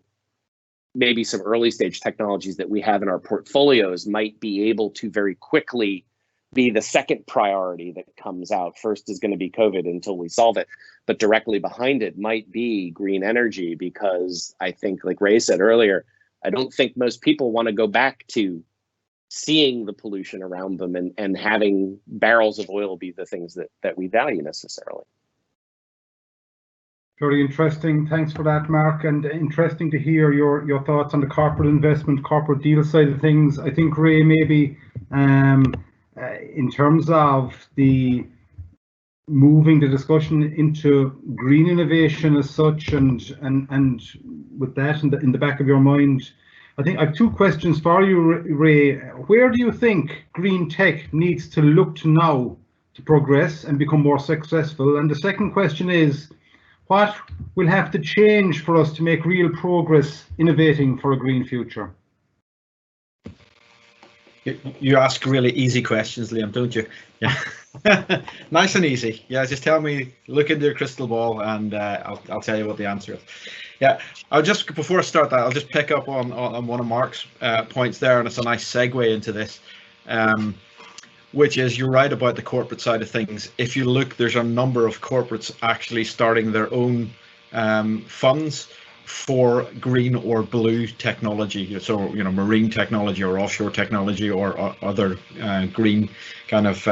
maybe some early stage technologies that we have in our portfolios might be able to very quickly be the second priority that comes out. First is going to be COVID until we solve it, but directly behind it might be green energy, because I think, like Ray said earlier, I don't think most people want to go back to seeing the pollution around them and having barrels of oil be the things that we value necessarily. Very interesting. Thanks for that, Mark, and interesting to hear your thoughts on the corporate investment, corporate deal side of things. I think, Ray, maybe in terms of the moving the discussion into green innovation as such, and with that in the back of your mind, I think I have two questions for you, Ray. Where do you think green tech needs to look to now to progress and become more successful? And the second question is, what will have to change for us to make real progress innovating for a green future? You ask really easy questions, Liam, don't you? Yeah, nice and easy. Yeah, just tell me, look into your crystal ball, and I'll tell you what the answer is. Yeah, before I start that, I'll just pick up on one of Mark's points there, and it's a nice segue into this, which is you're right about the corporate side of things. If you look, there's a number of corporates actually starting their own funds for green or blue technology, so marine technology or offshore technology or other green kind of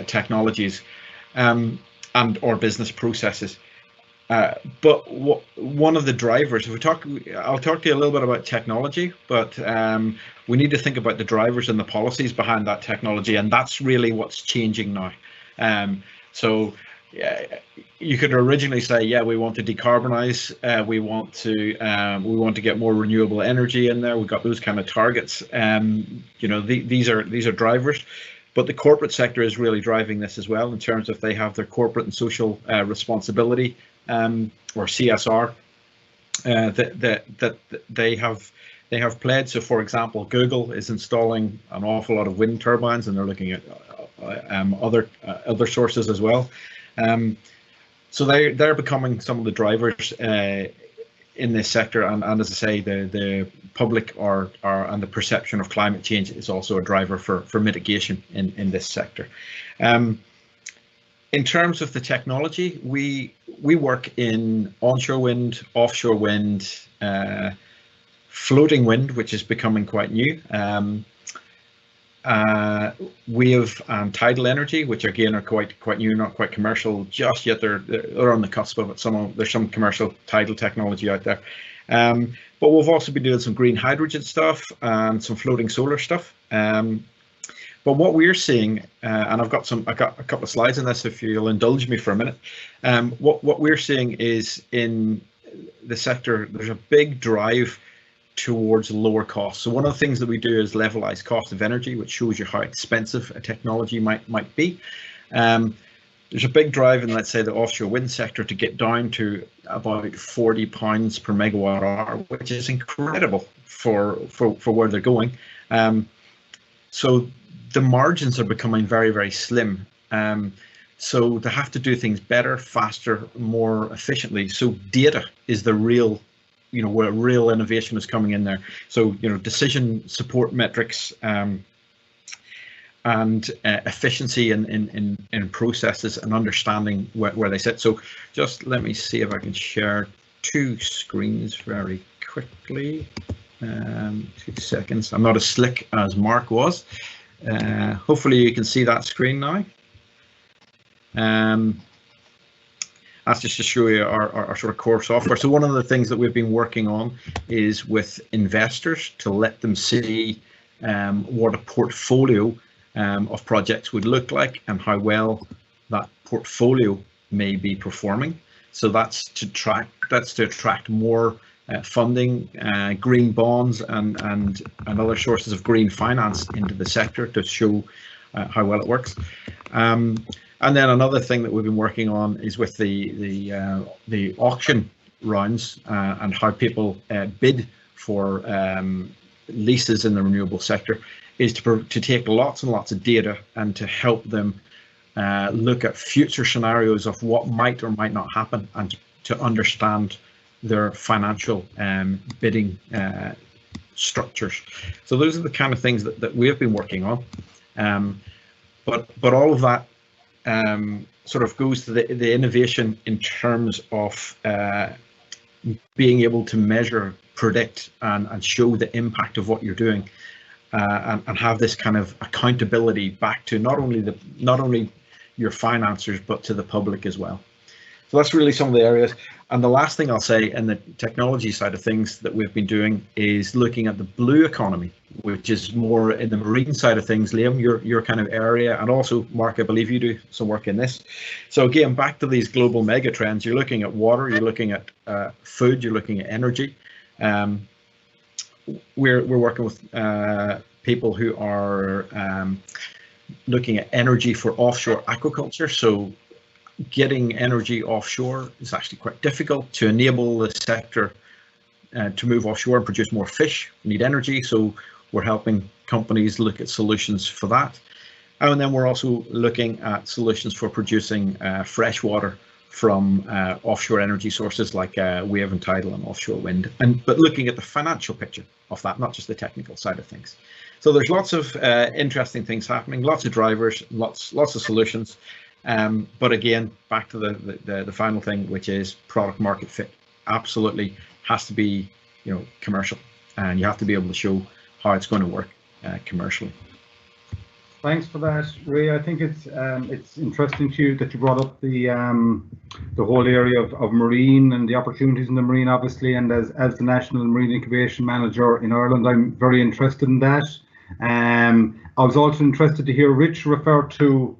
technologies and or business processes. But one of the drivers, I'll talk to you a little bit about technology, but we need to think about the drivers and the policies behind that technology, and that's really what's changing now. So you could originally say, yeah, we want to decarbonize, we want to get more renewable energy in there. We've got those kind of targets. These are drivers, but the corporate sector is really driving this as well in terms of they have their corporate and social responsibility, or CSR, that they have pledged. So, for example, Google is installing an awful lot of wind turbines, and they're looking at other sources as well. So they're becoming some of the drivers in this sector, and as I say, the public and the perception of climate change is also a driver for mitigation in this sector. In terms of the technology, we work in onshore wind, offshore wind, floating wind, which is becoming quite new. We have tidal energy, which again are quite new, not quite commercial just yet. They're on the cusp of it. There's some commercial tidal technology out there, but we've also been doing some green hydrogen stuff and some floating solar stuff. But what we're seeing, and I've got a couple of slides on this, if you'll indulge me for a minute. What we're seeing is in the sector, there's a big drive towards lower costs. So one of the things that we do is levelize cost of energy, which shows you how expensive a technology might be. There's a big drive in, let's say, the offshore wind sector to get down to about £40 per megawatt hour, which is incredible for where they're going. So the margins are becoming very, very slim. So they have to do things better, faster, more efficiently. So data is the real, where real innovation is coming in there. So, decision support metrics and efficiency in processes and understanding where they sit. So just let me see if I can share two screens very quickly. 2 seconds. I'm not as slick as Mark was. Hopefully you can see that screen now. That's just to show you our sort of core software. So one of the things that we've been working on is with investors to let them see what a portfolio of projects would look like and how well that portfolio may be performing. So that's to attract more funding, green bonds and other sources of green finance into the sector to show how well it works. And then another thing that we've been working on is with the auction rounds and how people bid for leases in the renewable sector, is to take lots and lots of data and to help them look at future scenarios of what might or might not happen, and to understand their financial bidding structures. So those are the kind of things that we have been working on. But all of that sort of goes to the innovation in terms of being able to measure, predict, and show the impact of what you're doing, and have this kind of accountability back to not only your financiers but to the public as well. So that's really some of the areas. And the last thing I'll say in the technology side of things that we've been doing is looking at the blue economy, which is more in the marine side of things. Liam, your kind of area, and also Mark, I believe you do some work in this. So again, back to these global mega trends, you're looking at water, you're looking at food, you're looking at energy. We're working with people who are looking at energy for offshore aquaculture. So getting energy offshore is actually quite difficult. To enable the sector to move offshore and produce more fish, we need energy. So we're helping companies look at solutions for that. And then we're also looking at solutions for producing fresh water from offshore energy sources like wave and tidal and offshore wind, but looking at the financial picture of that, not just the technical side of things. So there's lots of interesting things happening, lots of drivers, lots of solutions. But again, back to the final thing, which is product market fit. Absolutely has to be, commercial, and you have to be able to show how it's going to work commercially. Thanks for that, Ray. I think it's interesting to you that you brought up the whole area of marine and the opportunities in the marine, obviously. And as the National Marine Incubation Manager in Ireland, I'm very interested in that. I was also interested to hear Rich refer to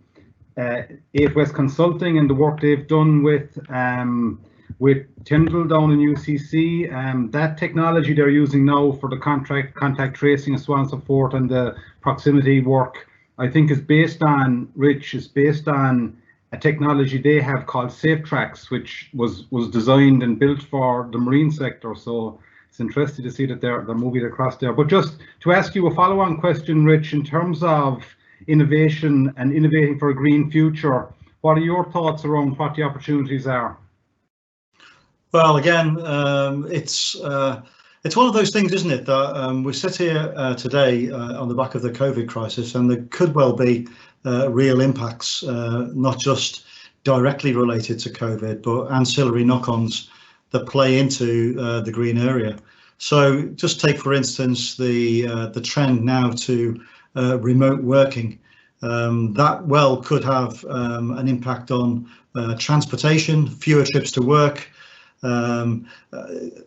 AFS Consulting and the work they've done with Tyndall down in UCC. That technology they're using now for the contact tracing and so on and so forth, and the proximity work, I think is based on a technology they have called SafeTracks, which was designed and built for the marine sector. So it's interesting to see that they're moving across there. But just to ask you a follow-on question, Rich, in terms of innovation and innovating for a green future, what are your thoughts around what the opportunities are? Well, again, it's one of those things, isn't it, that we sit here today on the back of the COVID crisis, and there could well be real impacts, not just directly related to COVID, but ancillary knock-ons that play into the green area. So just take, for instance, the trend now to remote working. That well could have an impact on transportation, fewer trips to work.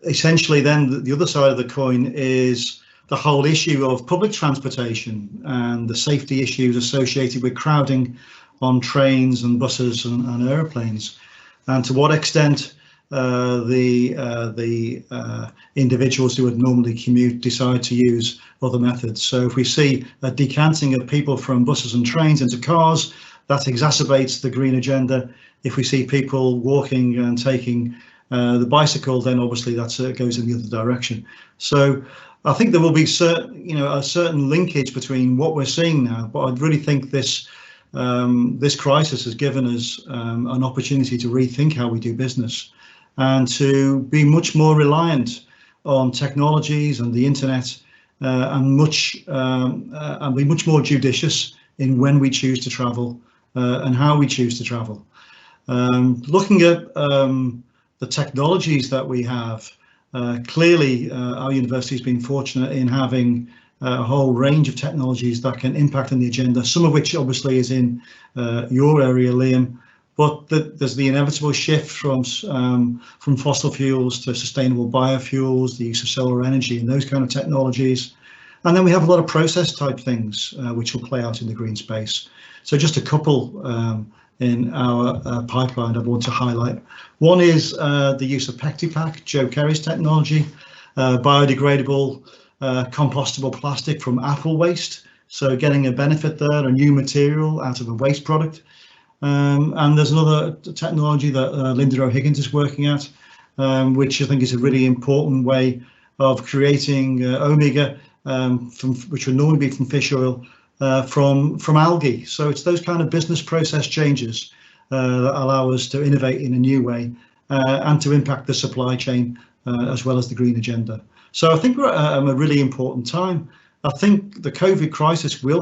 Essentially, then the other side of the coin is the whole issue of public transportation and the safety issues associated with crowding on trains and buses and airplanes, and to what extent the individuals who would normally commute decide to use other methods. So if we see a decanting of people from buses and trains into cars, that exacerbates the green agenda. If we see people walking and taking the bicycle, then obviously that goes in the other direction. So I think there will be a certain linkage between what we're seeing now, but I really think this crisis has given us an opportunity to rethink how we do business and to be much more reliant on technologies and the internet, and be much more judicious in when we choose to travel and how we choose to travel. Looking at the technologies that we have, clearly our university has been fortunate in having a whole range of technologies that can impact on the agenda, some of which obviously is in your area, Liam, but there's the inevitable shift from fossil fuels to sustainable biofuels, the use of solar energy and those kind of technologies. And then we have a lot of process type things which will play out in the green space. So just a couple in our pipeline I want to highlight. One is the use of PectiPack, Joe Kerry's technology, biodegradable, compostable plastic from apple waste. So getting a benefit there, a new material out of a waste product. And there's another technology that Linda O'Higgins is working at, which I think is a really important way of creating omega, which would normally be from fish oil, from algae. So it's those kind of business process changes that allow us to innovate in a new way and to impact the supply chain as well as the green agenda. So I think we're at a really important time. I think the COVID crisis will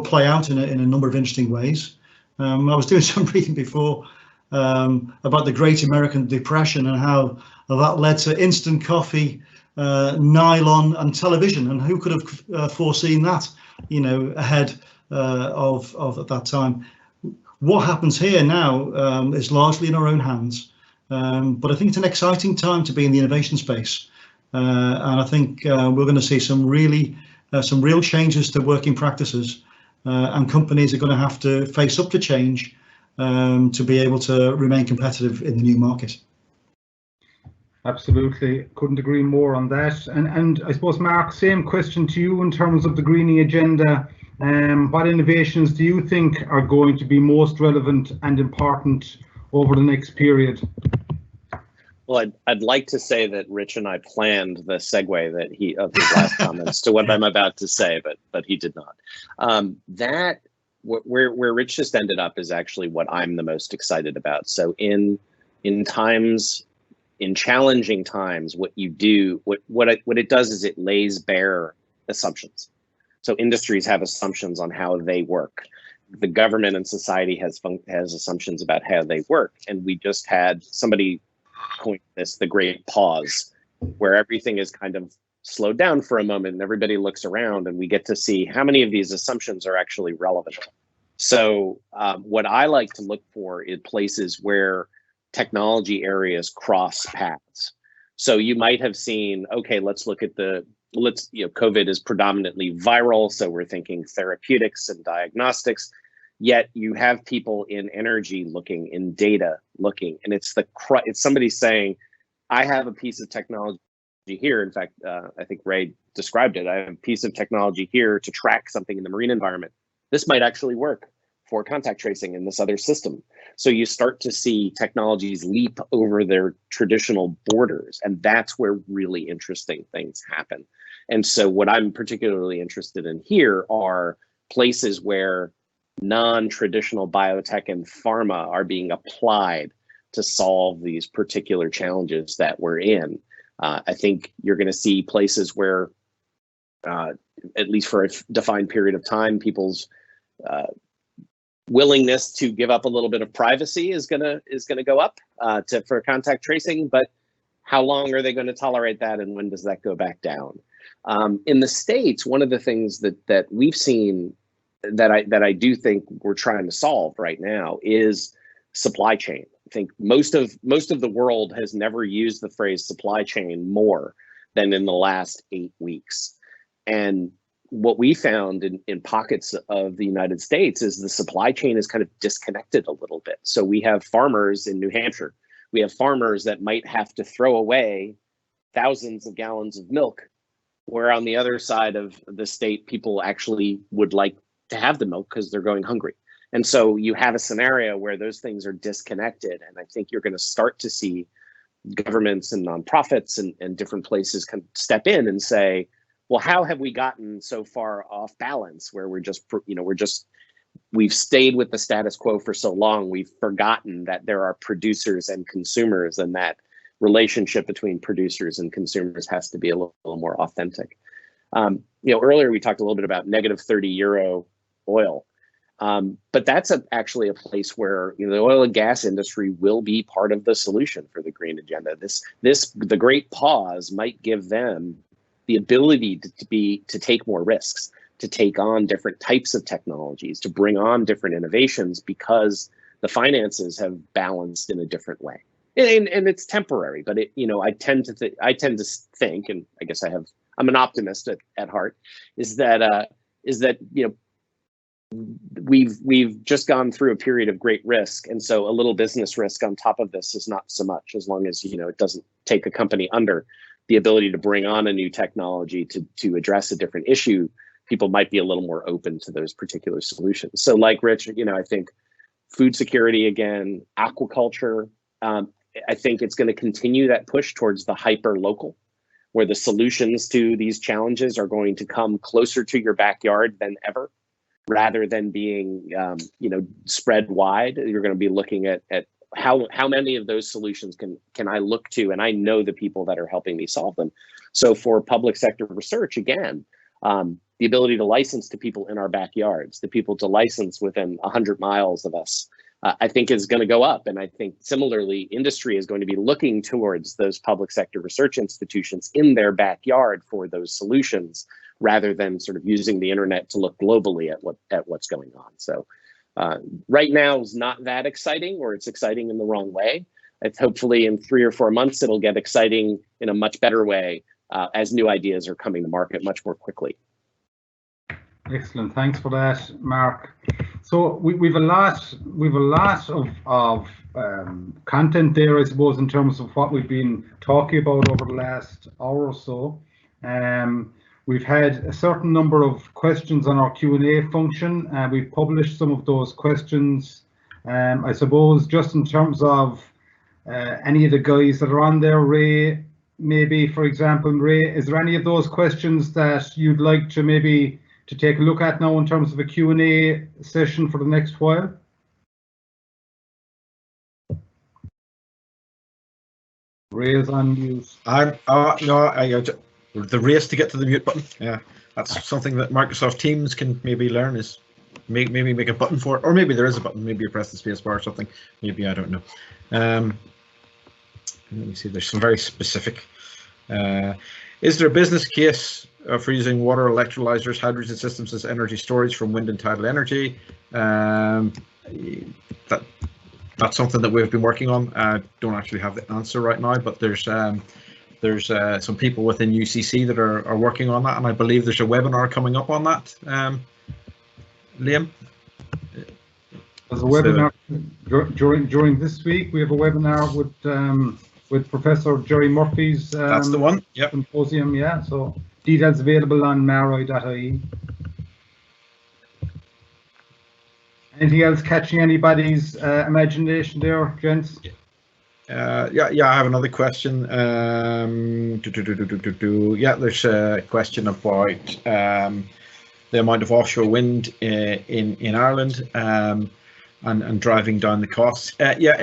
play out in a number of interesting ways. I was doing some reading before about the Great American Depression and how that led to instant coffee, nylon and television, and who could have foreseen that, ahead of at that time. What happens here now is largely in our own hands, but I think it's an exciting time to be in the innovation space, and I think we're going to see some real changes to working practices, and companies are going to have to face up to change to be able to remain competitive in the new market. Absolutely, couldn't agree more on that. And I suppose, Mark, same question to you in terms of the greening agenda. What innovations do you think are going to be most relevant and important over the next period? Well, I'd like to say that Rich and I planned the segue that of his last comments to what I'm about to say, but he did not. Where Rich just ended up is actually what I'm the most excited about. So in challenging times, what it does is it lays bare assumptions. So industries have assumptions on how they work. The government and society has assumptions about how they work. And we just had somebody coin this the great pause, where everything is kind of slowed down for a moment and everybody looks around and we get to see how many of these assumptions are actually relevant. So what I like to look for is places where technology areas cross paths. So you might have seen, okay, let's look at COVID is predominantly viral, so we're thinking therapeutics and diagnostics. Yet you have people in energy looking, in data looking, and it's somebody saying, I have a piece of technology here. In fact, I think Ray described it. I have a piece of technology here to track something in the marine environment. This might actually work for contact tracing in this other system. So you start to see technologies leap over their traditional borders, and that's where really interesting things happen. And so what I'm particularly interested in here are places where non-traditional biotech and pharma are being applied to solve these particular challenges that we're in. I think you're going to see places where, at least for a defined period of time, people's willingness to give up a little bit of privacy is gonna go up for contact tracing. But how long are they going to tolerate that, and when does that go back down? In the States, one of the things that we've seen that I do think we're trying to solve right now is supply chain. I think most of the world has never used the phrase supply chain more than in the last 8 weeks. And what we found in pockets of the United States is the supply chain is kind of disconnected a little bit. So we have farmers in New Hampshire. We have farmers that might have to throw away thousands of gallons of milk, where on the other side of the state, people actually would like to have the milk because they're going hungry. And so you have a scenario where those things are disconnected. And I think you're going to start to see governments and nonprofits and different places can step in and say, well, how have we gotten so far off balance where we've stayed with the status quo for so long, we've forgotten that there are producers and consumers, and that relationship between producers and consumers has to be a little more authentic. Earlier we talked a little bit about negative 30 euro oil, but that's actually a place where the oil and gas industry will be part of the solution for the green agenda. The great pause might give them the ability to take more risks, to take on different types of technologies, to bring on different innovations, because the finances have balanced in a different way. And it's temporary, but I tend to think, and I guess I'm an optimist at heart, is that we've just gone through a period of great risk, and so a little business risk on top of this is not so much, as long as it doesn't take a company under. The ability to bring on a new technology to address a different issue, people might be a little more open to those particular solutions. So like Rich, I think food security again, aquaculture, I think it's going to continue that push towards the hyper local, where the solutions to these challenges are going to come closer to your backyard than ever, rather than being spread wide. You're going to be looking at how many of those solutions can I look to, and I know the people that are helping me solve them. So for public sector research, again, the ability to license to people in our backyards, the people to license within 100 miles of us, I think is going to go up. And I think similarly, industry is going to be looking towards those public sector research institutions in their backyard for those solutions, rather than sort of using the internet to look globally at what's going on. So Right now is not that exciting, or it's exciting in the wrong way. It's hopefully in 3 or 4 months, it'll get exciting in a much better way as new ideas are coming to market much more quickly. Excellent, thanks for that, Mark. So we've a lot of content there, I suppose, in terms of what we've been talking about over the last hour or so. We've had a certain number of questions on our Q&A function. We've published some of those questions. I suppose just in terms of any of the guys that are on there, Ray, maybe, for example, Ray, is there any of those questions that you'd like to maybe to take a look at now in terms of a Q&A session for the next while? Ray is on mute. The race to get to the mute button. Yeah, that's something that Microsoft Teams can maybe learn, is maybe make a button for it, or maybe there is a button. Maybe you press the space bar or something. Maybe, I don't know. Let me see. There's some very specific. Is there a business case for using water electrolyzers, hydrogen systems as energy storage from wind and tidal energy? That's something that we've been working on. I don't actually have the answer right now, but there's some people within UCC that are working on that, and I believe there's a webinar coming up on that. Liam? There's a webinar during this week. We have a webinar with Professor Jerry Murphy's that's the one. Yep. Symposium. Yeah, so details available on maroi.ie. Anything else catching anybody's imagination there, gents? Yeah, I have another question. Yeah, there's a question about the amount of offshore wind in Ireland and driving down the costs. Yeah,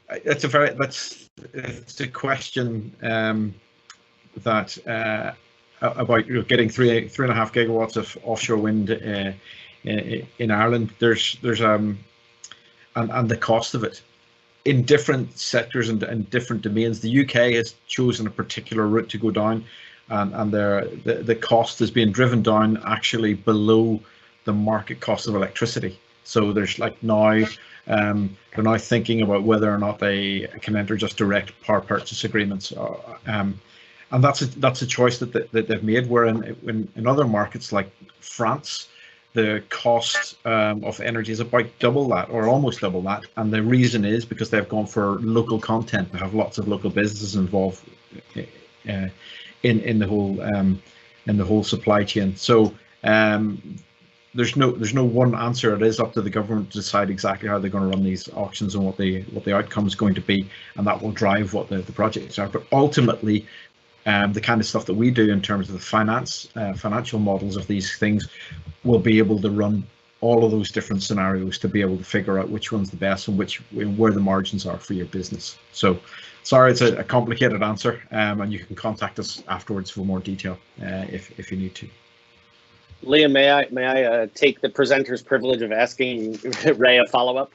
it's a question that about getting 3.5 gigawatts of offshore wind in Ireland. There's and the cost of it in different sectors and different domains. The UK has chosen a particular route to go down, and the cost is being driven down actually below the market cost of electricity. So there's like now they're now thinking about whether or not they can enter just direct power purchase agreements, and that's a choice that they've made. Where in other markets like France, the cost of energy is about double that, or almost double that, and the reason is because they've gone for local content. They have lots of local businesses involved in the whole supply chain. So there's no one answer. It is up to the government to decide exactly how they're going to run these auctions and what the outcome is going to be, and that will drive what the projects are. But ultimately, the kind of stuff that we do in terms of the financial models of these things will be able to run all of those different scenarios to be able to figure out which one's the best and where the margins are for your business. So sorry, it's a complicated answer, and you can contact us afterwards for more detail if you need to. Liam, may I take the presenter's privilege of asking Ray a follow-up?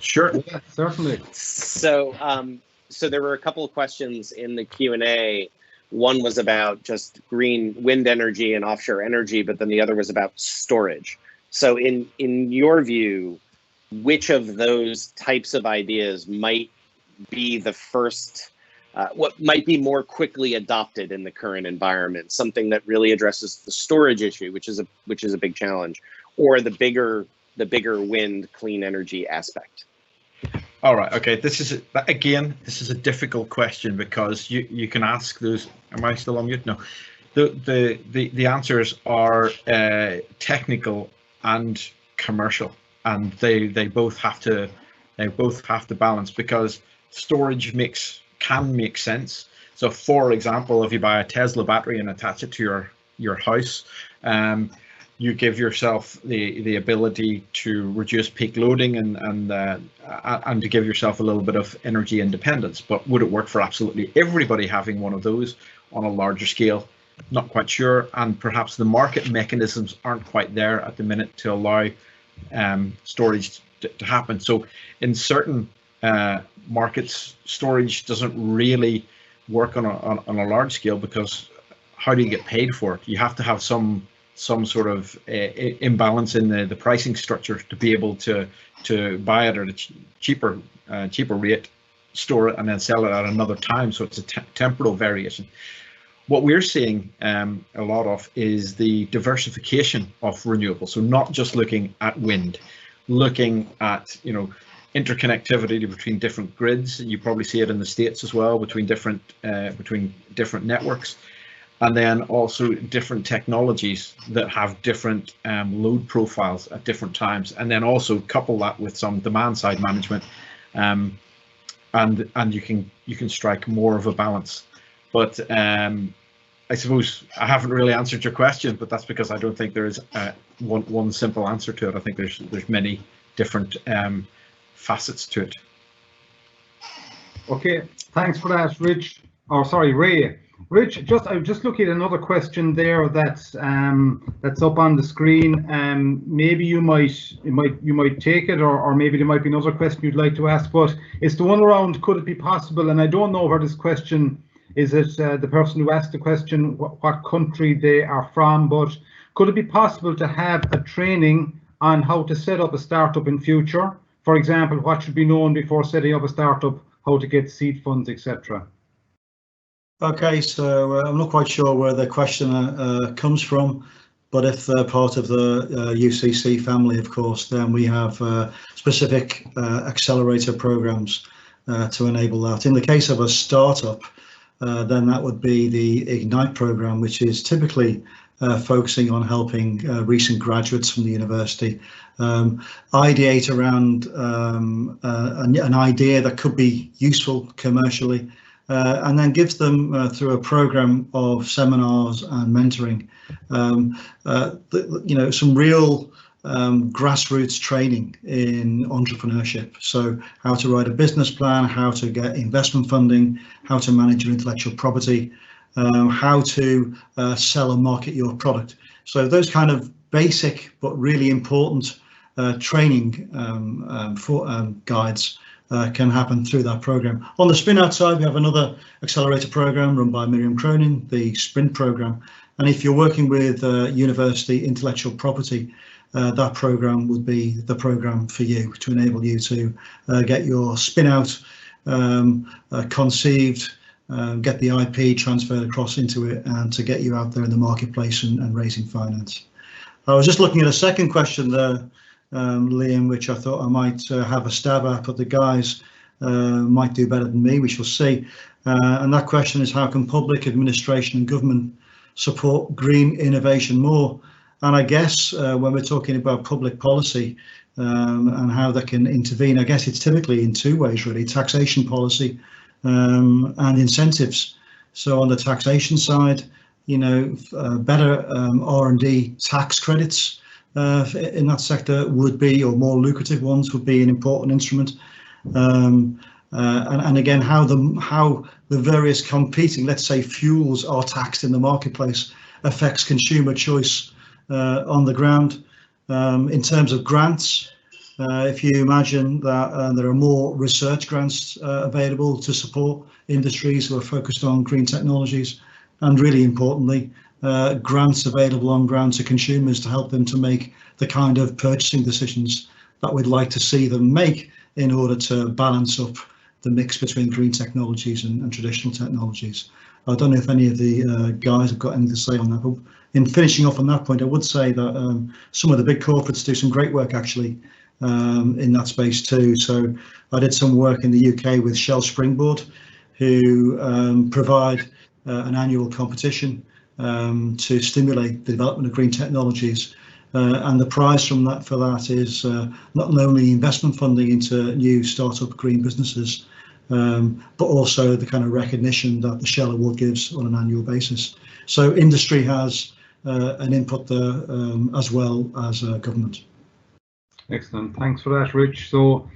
Sure. Yeah, certainly. So there were a couple of questions in the Q&A. One was about just green wind energy and offshore energy, but then the other was about storage. So in your view, which of those types of ideas might be the first, what might be more quickly adopted in the current environment? Something that really addresses the storage issue, which is a big challenge, or the bigger wind clean energy aspect? All right. Okay. This is a difficult question because you can ask those. Am I still on mute? No. The answers are technical and commercial, and they both have to balance, because storage can make sense. So, for example, if you buy a Tesla battery and attach it to your house, you give yourself the ability to reduce peak loading and to give yourself a little bit of energy independence. But would it work for absolutely everybody having one of those on a larger scale? Not quite sure, and perhaps the market mechanisms aren't quite there at the minute to allow storage to happen. So in certain markets, storage doesn't really work on a large scale, because how do you get paid for it? You have to have some some sort of imbalance in the pricing structure to be able to buy it at a cheaper rate, store it, and then sell it at another time. So it's a temporal variation. What we're seeing a lot of is the diversification of renewables. So not just looking at wind, looking at, you know, interconnectivity between different grids. You probably see it in the States as well, between different networks, and then also different technologies that have different load profiles at different times, and then also couple that with some demand side management, and you can strike more of a balance. But I suppose I haven't really answered your question, but that's because I don't think there is one simple answer to it. I think there's many different facets to it. Okay, thanks for that, Rich. Or sorry, Ray. Rich, I'm just looking at another question there that's up on the screen. Maybe you might take it, or maybe there might be another question you'd like to ask. But it's the one around, could it be possible? And I don't know where this question is. It the person who asked the question, what country they are from? But could it be possible to have a training on how to set up a startup in future? For example, what should be known before setting up a startup, how to get seed funds, etc. Okay, so I'm not quite sure where the questioner comes from, but if they're part of the UCC family, of course, then we have specific accelerator programs to enable that. In the case of a startup, then that would be the Ignite program, which is typically focusing on helping recent graduates from the university ideate around an idea that could be useful commercially, and then gives them through a program of seminars and mentoring, some real grassroots training in entrepreneurship. So how to write a business plan, how to get investment funding, how to manage your intellectual property, how to sell and market your product. So those kind of basic but really important training guides can happen through that program. On the spin out side, we have another accelerator program run by Miriam Cronin, the Sprint program. And if you're working with university intellectual property, that program would be the program for you to enable you to get your spin out conceived, get the IP transferred across into it, and to get you out there in the marketplace and raising finance. I was just looking at a second question there, Liam, which I thought I might have a stab at, but the guys might do better than me. We shall see. And that question is, how can public administration and government support green innovation more? And I guess when we're talking about public policy and how they can intervene, I guess it's typically in two ways, really: taxation policy and incentives. So on the taxation side, better R&D tax credits in that sector would be, or more lucrative ones would be, an important instrument. And again, how the various competing, let's say, fuels are taxed in the marketplace affects consumer choice on the ground. In terms of grants, if you imagine that there are more research grants available to support industries who are focused on green technologies, and really importantly, grants available on ground to consumers to help them to make the kind of purchasing decisions that we'd like to see them make in order to balance up the mix between green technologies and traditional technologies. I don't know if any of the guys have got anything to say on that, but in finishing off on that point, I would say that some of the big corporates do some great work actually in that space too. So I did some work in the UK with Shell Springboard, who provide an annual competition to stimulate the development of green technologies, and the prize for that is not only investment funding into new startup green businesses, but also the kind of recognition that the Shell Award gives on an annual basis. So industry has an input there as well as government. Excellent, thanks for that, Rich. So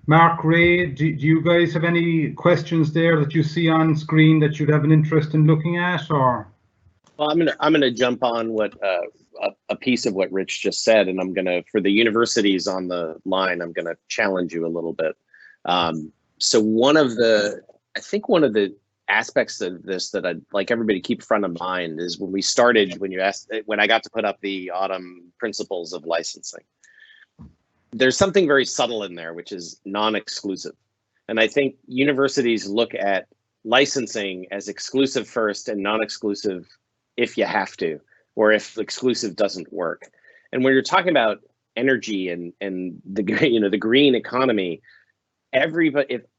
Mark, Ray, do you guys have any questions there that you see on screen that you'd have an interest in looking at, or? Well, I'm gonna jump on what a piece of what Rich just said, and I'm gonna, for the universities on the line, I'm gonna challenge you a little bit. So one of the aspects of this that I'd like everybody to keep front of mind is when we started, when I got to put up the autumn principles of licensing, there's something very subtle in there, which is non-exclusive. And I think universities look at licensing as exclusive first and non-exclusive if you have to, or if exclusive doesn't work. And when you're talking about energy and the the green economy,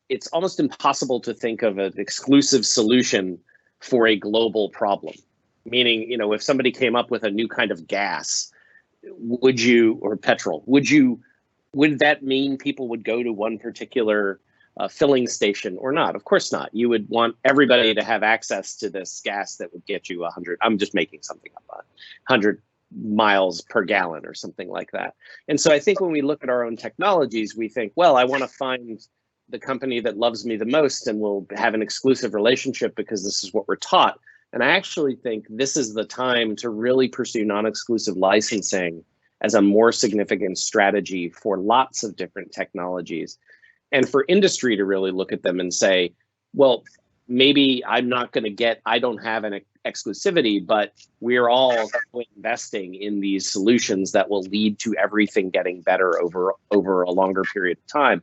it's almost impossible to think of an exclusive solution for a global problem. Meaning, if somebody came up with a new kind of gas, or petrol, would that mean people would go to one particular filling station or not? Of course not. You would want everybody to have access to this gas that would get you 100, I'm just making something up, 100 miles per gallon or something like that. And so I think when we look at our own technologies, we think, well, I want to find the company that loves me the most and will have an exclusive relationship because this is what we're taught. And I actually think this is the time to really pursue non-exclusive licensing as a more significant strategy for lots of different technologies, and for industry to really look at them and say, well, maybe I don't have an exclusivity, but we're all investing in these solutions that will lead to everything getting better over a longer period of time.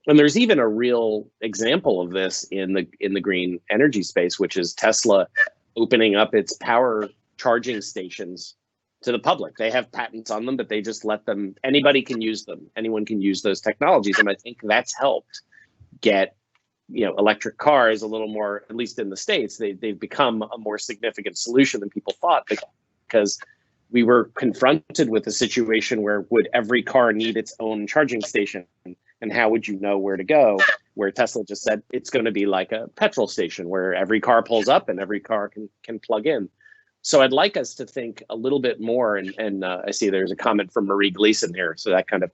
And there's even a real example of this in the green energy space, which is Tesla opening up its power charging stations to the public. They have patents on them, but they just let them, anybody can use them. Anyone can use those technologies. And I think that's helped get, electric cars a little more, at least in the States, they've become a more significant solution than people thought, because we were confronted with a situation where would every car need its own charging station? And how would you know where to go? Where Tesla just said it's going to be like a petrol station where every car pulls up and every car can plug in. So I'd like us to think a little bit more, and I see there's a comment from Marie Gleason here, so that kind of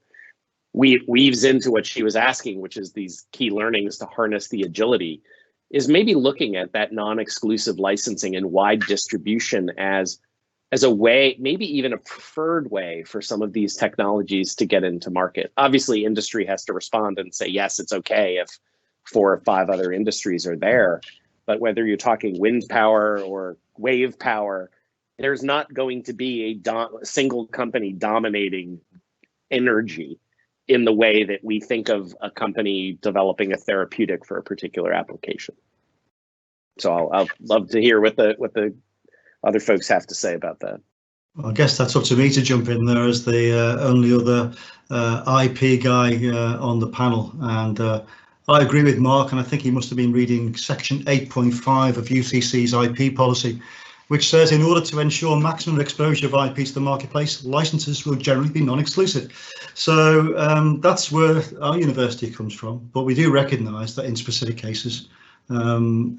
weaves into what she was asking, which is these key learnings to harness the agility, is maybe looking at that non-exclusive licensing and wide distribution as a way, maybe even a preferred way for some of these technologies to get into market. Obviously, industry has to respond and say, yes, it's okay if 4 or 5 other industries are there. But whether you're talking wind power or wave power, there's not going to be a single company dominating energy in the way that we think of a company developing a therapeutic for a particular application. So I'll love to hear what the other folks have to say about that. Well, I guess that's up to me to jump in there as the only other IP guy on the panel. And I agree with Mark, and I think he must have been reading section 8.5 of UCC's IP policy, which says in order to ensure maximum exposure of IP to the marketplace, licenses will generally be non-exclusive. So that's where our university comes from. But we do recognise that in specific cases,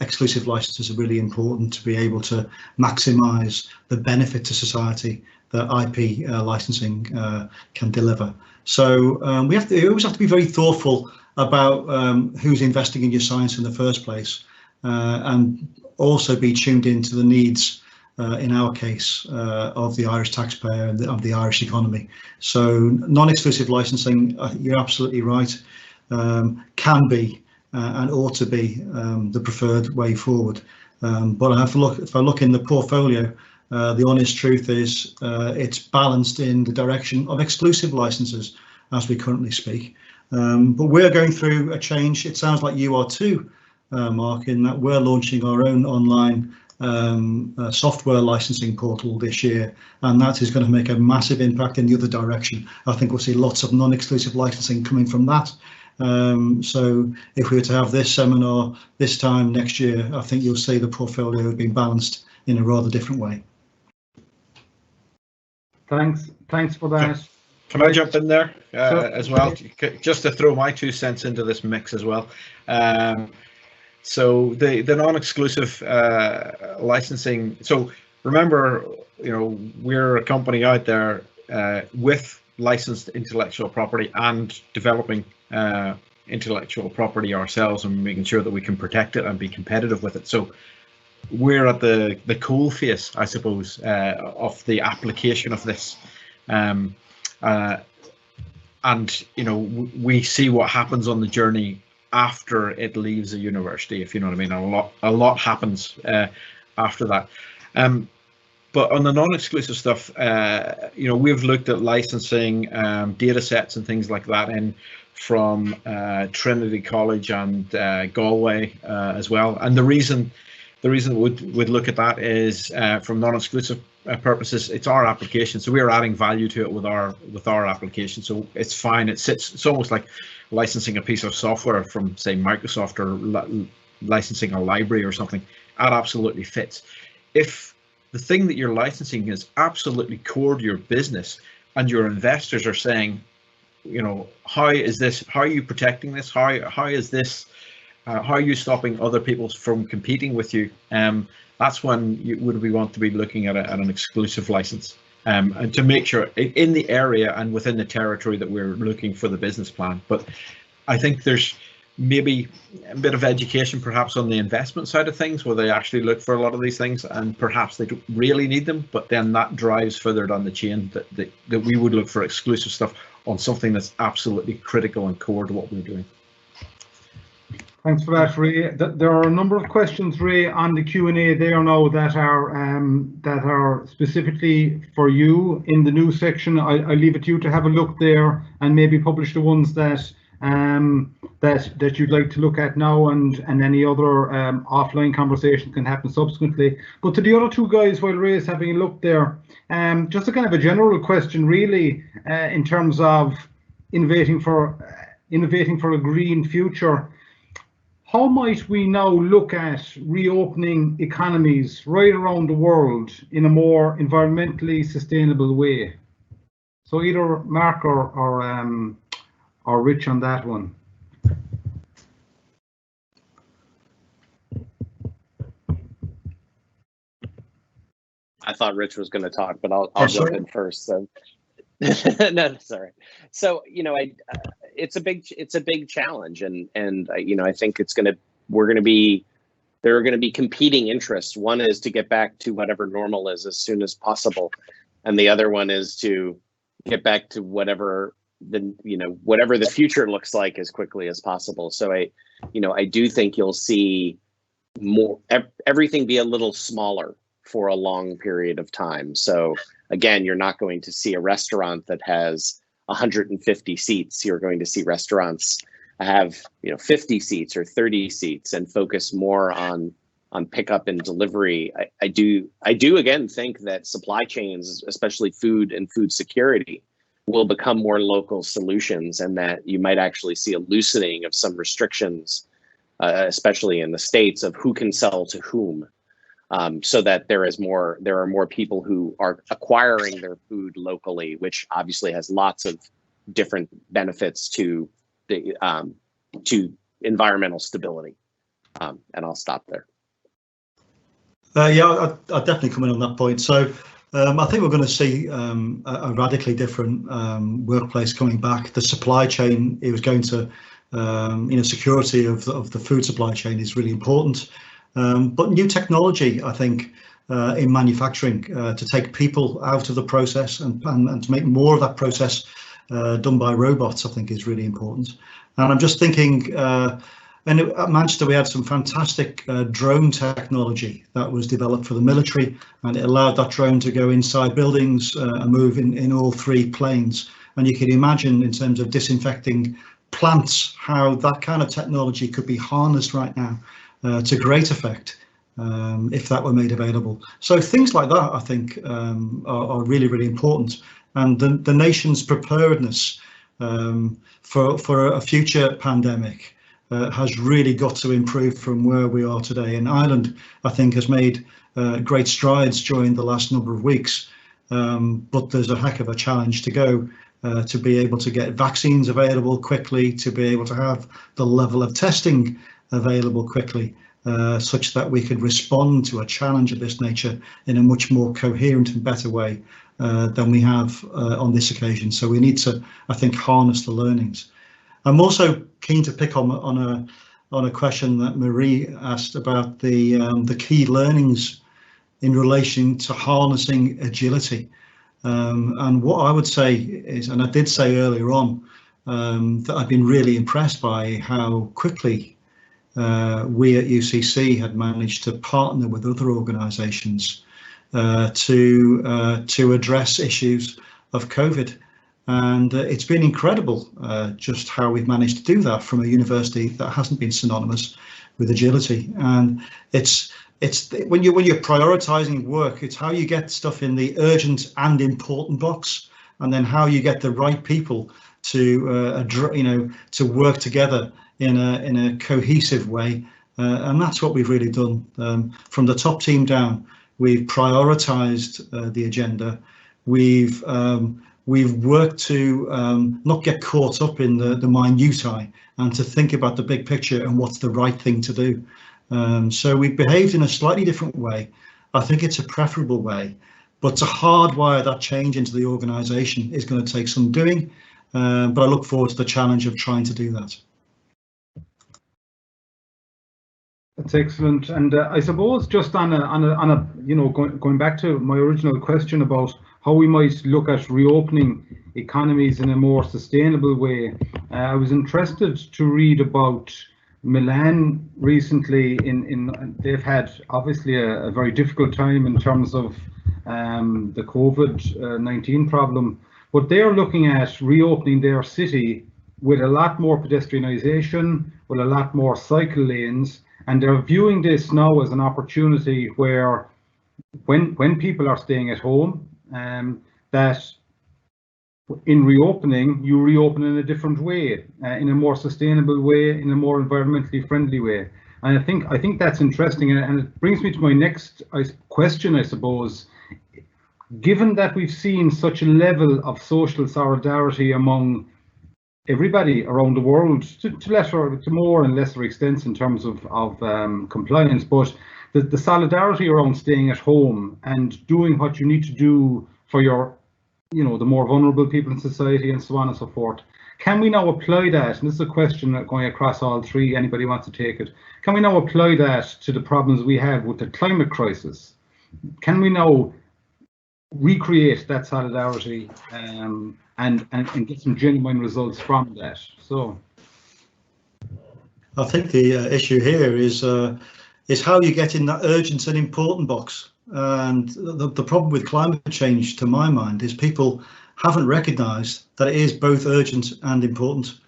exclusive licenses are really important to be able to maximise the benefit to society that IP licensing can deliver. So we always have to be very thoughtful about who's investing in your science in the first place, and also be tuned into the needs, in our case, of the Irish taxpayer and of the Irish economy. So non-exclusive licensing, you're absolutely right, can be and ought to be the preferred way forward. But if I look in the portfolio, the honest truth is it's balanced in the direction of exclusive licenses as we currently speak. But we're going through a change. It sounds like you are too, Mark, in that we're launching our own online software licensing portal this year, and that is going to make a massive impact in the other direction. I think we'll see lots of non-exclusive licensing coming from that. So if we were to have this seminar this time next year, I think you'll see the portfolio being balanced in a rather different way. Thanks for that. Can I jump in there as well, just to throw my 2 cents into this mix as well? So the non-exclusive licensing. So remember, we're a company out there with licensed intellectual property and developing intellectual property ourselves and making sure that we can protect it and be competitive with it. So we're at the cool face, I suppose, of the application of this. And we see what happens on the journey after it leaves a university, if you know what I mean. A lot happens after that. But on the non-exclusive stuff, we've looked at licensing data sets and things like that from Trinity College and Galway as well. And the reason we'd look at that is from non-exclusive purposes, it's our application, so we are adding value to it with our application. So it's fine. It's almost like licensing a piece of software from, say, Microsoft, or licensing a library or something. That absolutely fits. If the thing that you're licensing is absolutely core to your business, and your investors are saying, how are you protecting this? How is this? How are you stopping other people from competing with you? That's when we want to be looking at an exclusive license, and to make sure in the area and within the territory that we're looking for the business plan. But I think there's maybe a bit of education perhaps on the investment side of things, where they actually look for a lot of these things, and perhaps they don't really need them, but then that drives further down the chain that we would look for exclusive stuff on something that's absolutely critical and core to what we're doing. Thanks for that, Ray. There are a number of questions, Ray, on the Q&A there now that are specifically for you in the news section. I leave it to you to have a look there and maybe publish the ones that you'd like to look at now, and any other offline conversation can happen subsequently. But to the other two guys, while Ray is having a look there, just a kind of a general question, really, in terms of innovating for a green future. How might we now look at reopening economies right around the world in a more environmentally sustainable way? So either Mark or Rich on that one. I thought Rich was going to talk, but I'll jump in first. So no, sorry. So it's a big challenge, and I think there are going to be competing interests. One is to get back to whatever normal is as soon as possible, and the other one is to get back to whatever the future looks like as quickly as possible. So I do think you'll see everything be a little smaller for a long period of time. So again, you're not going to see a restaurant that has 150 seats. You're going to see restaurants have 50 seats or 30 seats and focus more on pickup and delivery. I do again think that supply chains, especially food and food security, will become more local solutions, and that you might actually see a loosening of some restrictions, especially in the States, of who can sell to whom. So that there are more people who are acquiring their food locally, which obviously has lots of different benefits to the to environmental stability. And I'll stop there. Yeah, I'll definitely come in on that point. So I think we're going to see a radically different workplace coming back. The supply chain, it was going to, security of the food supply chain is really important. But new technology, I think, in manufacturing to take people out of the process and to make more of that process done by robots, I think is really important. And I'm just thinking, and at Manchester we had some fantastic drone technology that was developed for the military, and it allowed that drone to go inside buildings and move in all three planes. And you can imagine, in terms of disinfecting plants, how that kind of technology could be harnessed right now to great effect if that were made available. So things like that, I think, are really, really important. And the nation's preparedness for a future pandemic has really got to improve from where we are today. And Ireland, I think, has made great strides during the last number of weeks, but there's a heck of a challenge to go to be able to get vaccines available quickly, to be able to have the level of testing available quickly, such that we could respond to a challenge of this nature in a much more coherent and better way than we have on this occasion. So we need to, I think, harness the learnings. I'm also keen to pick on a question that Marie asked about the key learnings in relation to harnessing agility. And what I would say is, and I did say earlier on, that I've been really impressed by how quickly we at UCC had managed to partner with other organisations to address issues of COVID. And it's been incredible just how we've managed to do that from a university that hasn't been synonymous with agility. And it's when you're prioritising work, it's how you get stuff in the urgent and important box, and then how you get the right people to to work together in a cohesive way. And that's what we've really done from the top team down. We've prioritised the agenda. We've worked to not get caught up in the minutiae and to think about the big picture and what's the right thing to do. So we've behaved in a slightly different way. I think it's a preferable way, but to hardwire that change into the organisation is going to take some doing. But I look forward to the challenge of trying to do that. That's excellent. And I suppose just on a going back to my original question about how we might look at reopening economies in a more sustainable way, I was interested to read about Milan recently. They've had obviously a very difficult time in terms of the COVID-19 problem, but they're looking at reopening their city with a lot more pedestrianisation, with a lot more cycle lanes, and they're viewing this now as an opportunity where when people are staying at home, that in reopening, you reopen in a different way, in a more sustainable way, in a more environmentally friendly way. And I think that's interesting, and it brings me to my next question, I suppose. Given that we've seen such a level of social solidarity among everybody around the world, to more and lesser extents in terms of compliance, but the solidarity around staying at home and doing what you need to do for your, the more vulnerable people in society and so on and so forth. Can we now apply that? And this is a question going across all three, anybody wants to take it. Can we now apply that to the problems we have with the climate crisis? Can we now recreate that solidarity and get some genuine results from that? So I think the issue here is how you get in that urgent and important box. And the problem with climate change, to my mind, is people haven't recognised that it is both urgent and important.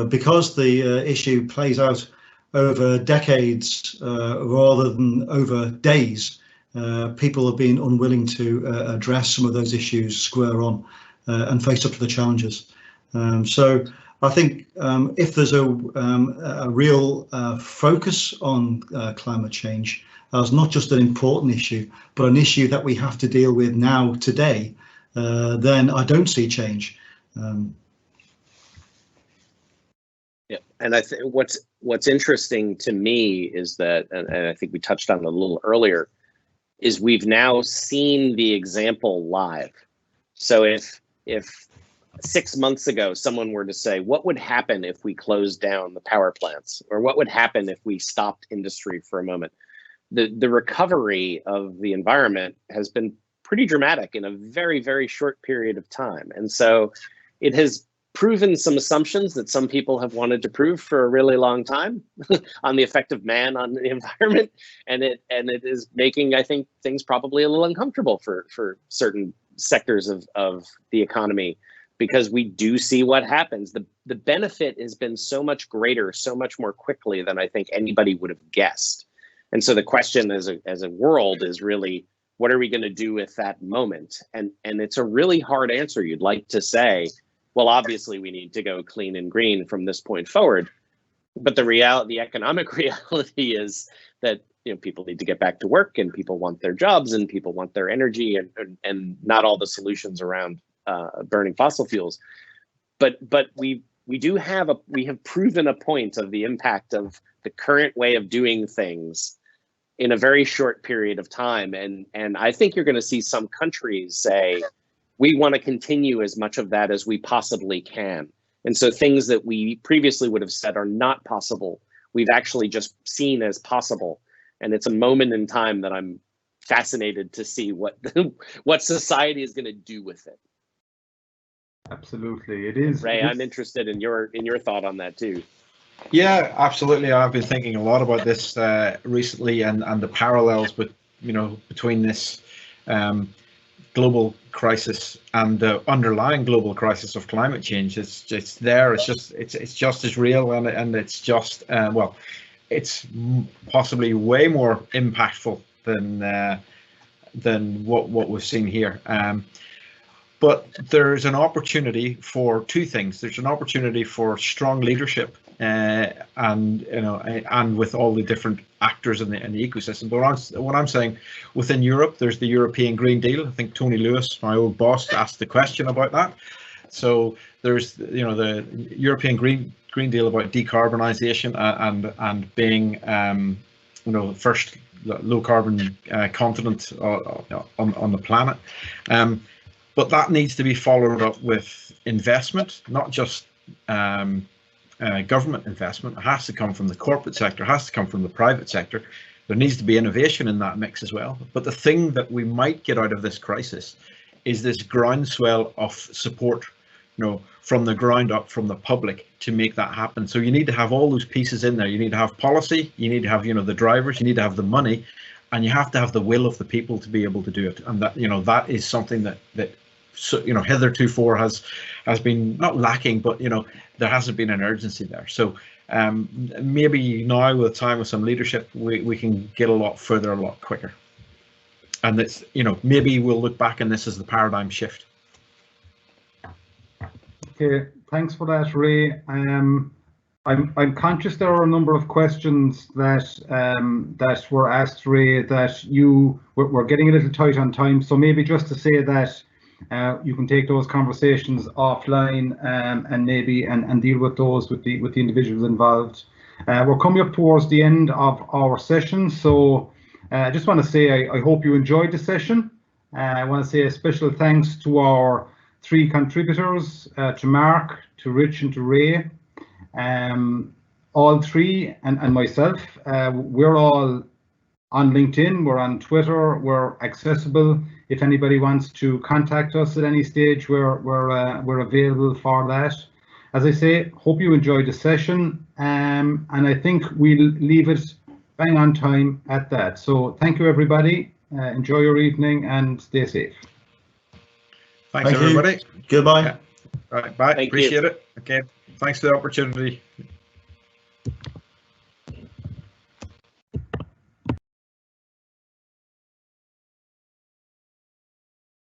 Because the issue plays out over decades rather than over days, people have been unwilling to address some of those issues square on and face up to the challenges. So I think if there's a real focus on climate change as not just an important issue, but an issue that we have to deal with now, today, then I don't see change. Yeah, and I think what's interesting to me is that, and I think we touched on it a little earlier, is we've now seen the example live. So if 6 months ago someone were to say, what would happen if we closed down the power plants, or what would happen if we stopped industry for a moment, the recovery of the environment has been pretty dramatic in a very, very short period of time. And so it has proven some assumptions that some people have wanted to prove for a really long time on the effect of man on the environment, and it is making, I think, things probably a little uncomfortable for certain sectors of the economy, because we do see what happens. The benefit has been so much greater, so much more quickly than I think anybody would have guessed. And so the question as a world is really, what are we going to do with that moment? And it's a really hard answer. You'd like to say, well, obviously we need to go clean and green from this point forward. But the economic reality is that people need to get back to work, and people want their jobs, and people want their energy, and not all the solutions around burning fossil fuels. But we have proven a point of the impact of the current way of doing things in a very short period of time. And I think you're going to see some countries say, we want to continue as much of that as we possibly can. And so things that we previously would have said are not possible, we've actually just seen as possible. And it's a moment in time that I'm fascinated to see what society is going to do with it. Absolutely, it is. Ray, I'm interested in your thought on that too. Yeah, absolutely. I've been thinking a lot about this recently, and the parallels, but between this global crisis and the underlying global crisis of climate change. It's there. It's just as real, and it's just well, it's possibly way more impactful than what we've seen here. But there's an opportunity for two things. There's an opportunity for strong leadership, and with all the different actors in the ecosystem. But what I'm saying, within Europe, there's the European Green Deal. I think Tony Lewis, my old boss, asked the question about that. So there's the European Green Deal about decarbonisation and being first low carbon continent on the planet. But that needs to be followed up with investment, not just government investment. It has to come from the corporate sector, it has to come from the private sector. There needs to be innovation in that mix as well. But the thing that we might get out of this crisis is this groundswell of support, from the ground up, from the public, to make that happen. So you need to have all those pieces in there. You need to have policy, you need to have the drivers, you need to have the money, and you have to have the will of the people to be able to do it. And that that is something that hitherto has been not lacking, but there hasn't been an urgency there. So maybe now, with time, with some leadership, we can get a lot further a lot quicker. And it's maybe we'll look back on this as the paradigm shift. Okay, thanks for that, Ray. I'm conscious there are a number of questions that were asked, Ray, that we're getting a little tight on time. So maybe just to say that you can take those conversations offline and deal with those with the individuals involved. We're coming up towards the end of our session, so I just want to say I hope you enjoyed the session. I want to say a special thanks to our three contributors, to Mark, to Rich, and to Ray. All three and myself, we're all on LinkedIn, we're on Twitter, we're accessible. If anybody wants to contact us at any stage, we're available for that. As I say, hope you enjoyed the session, and I think we'll leave it bang on time at that. So thank you, everybody. Enjoy your evening and stay safe. Thanks, everybody. Goodbye. Yeah. All right, bye. Appreciate it. Okay. Thanks for the opportunity.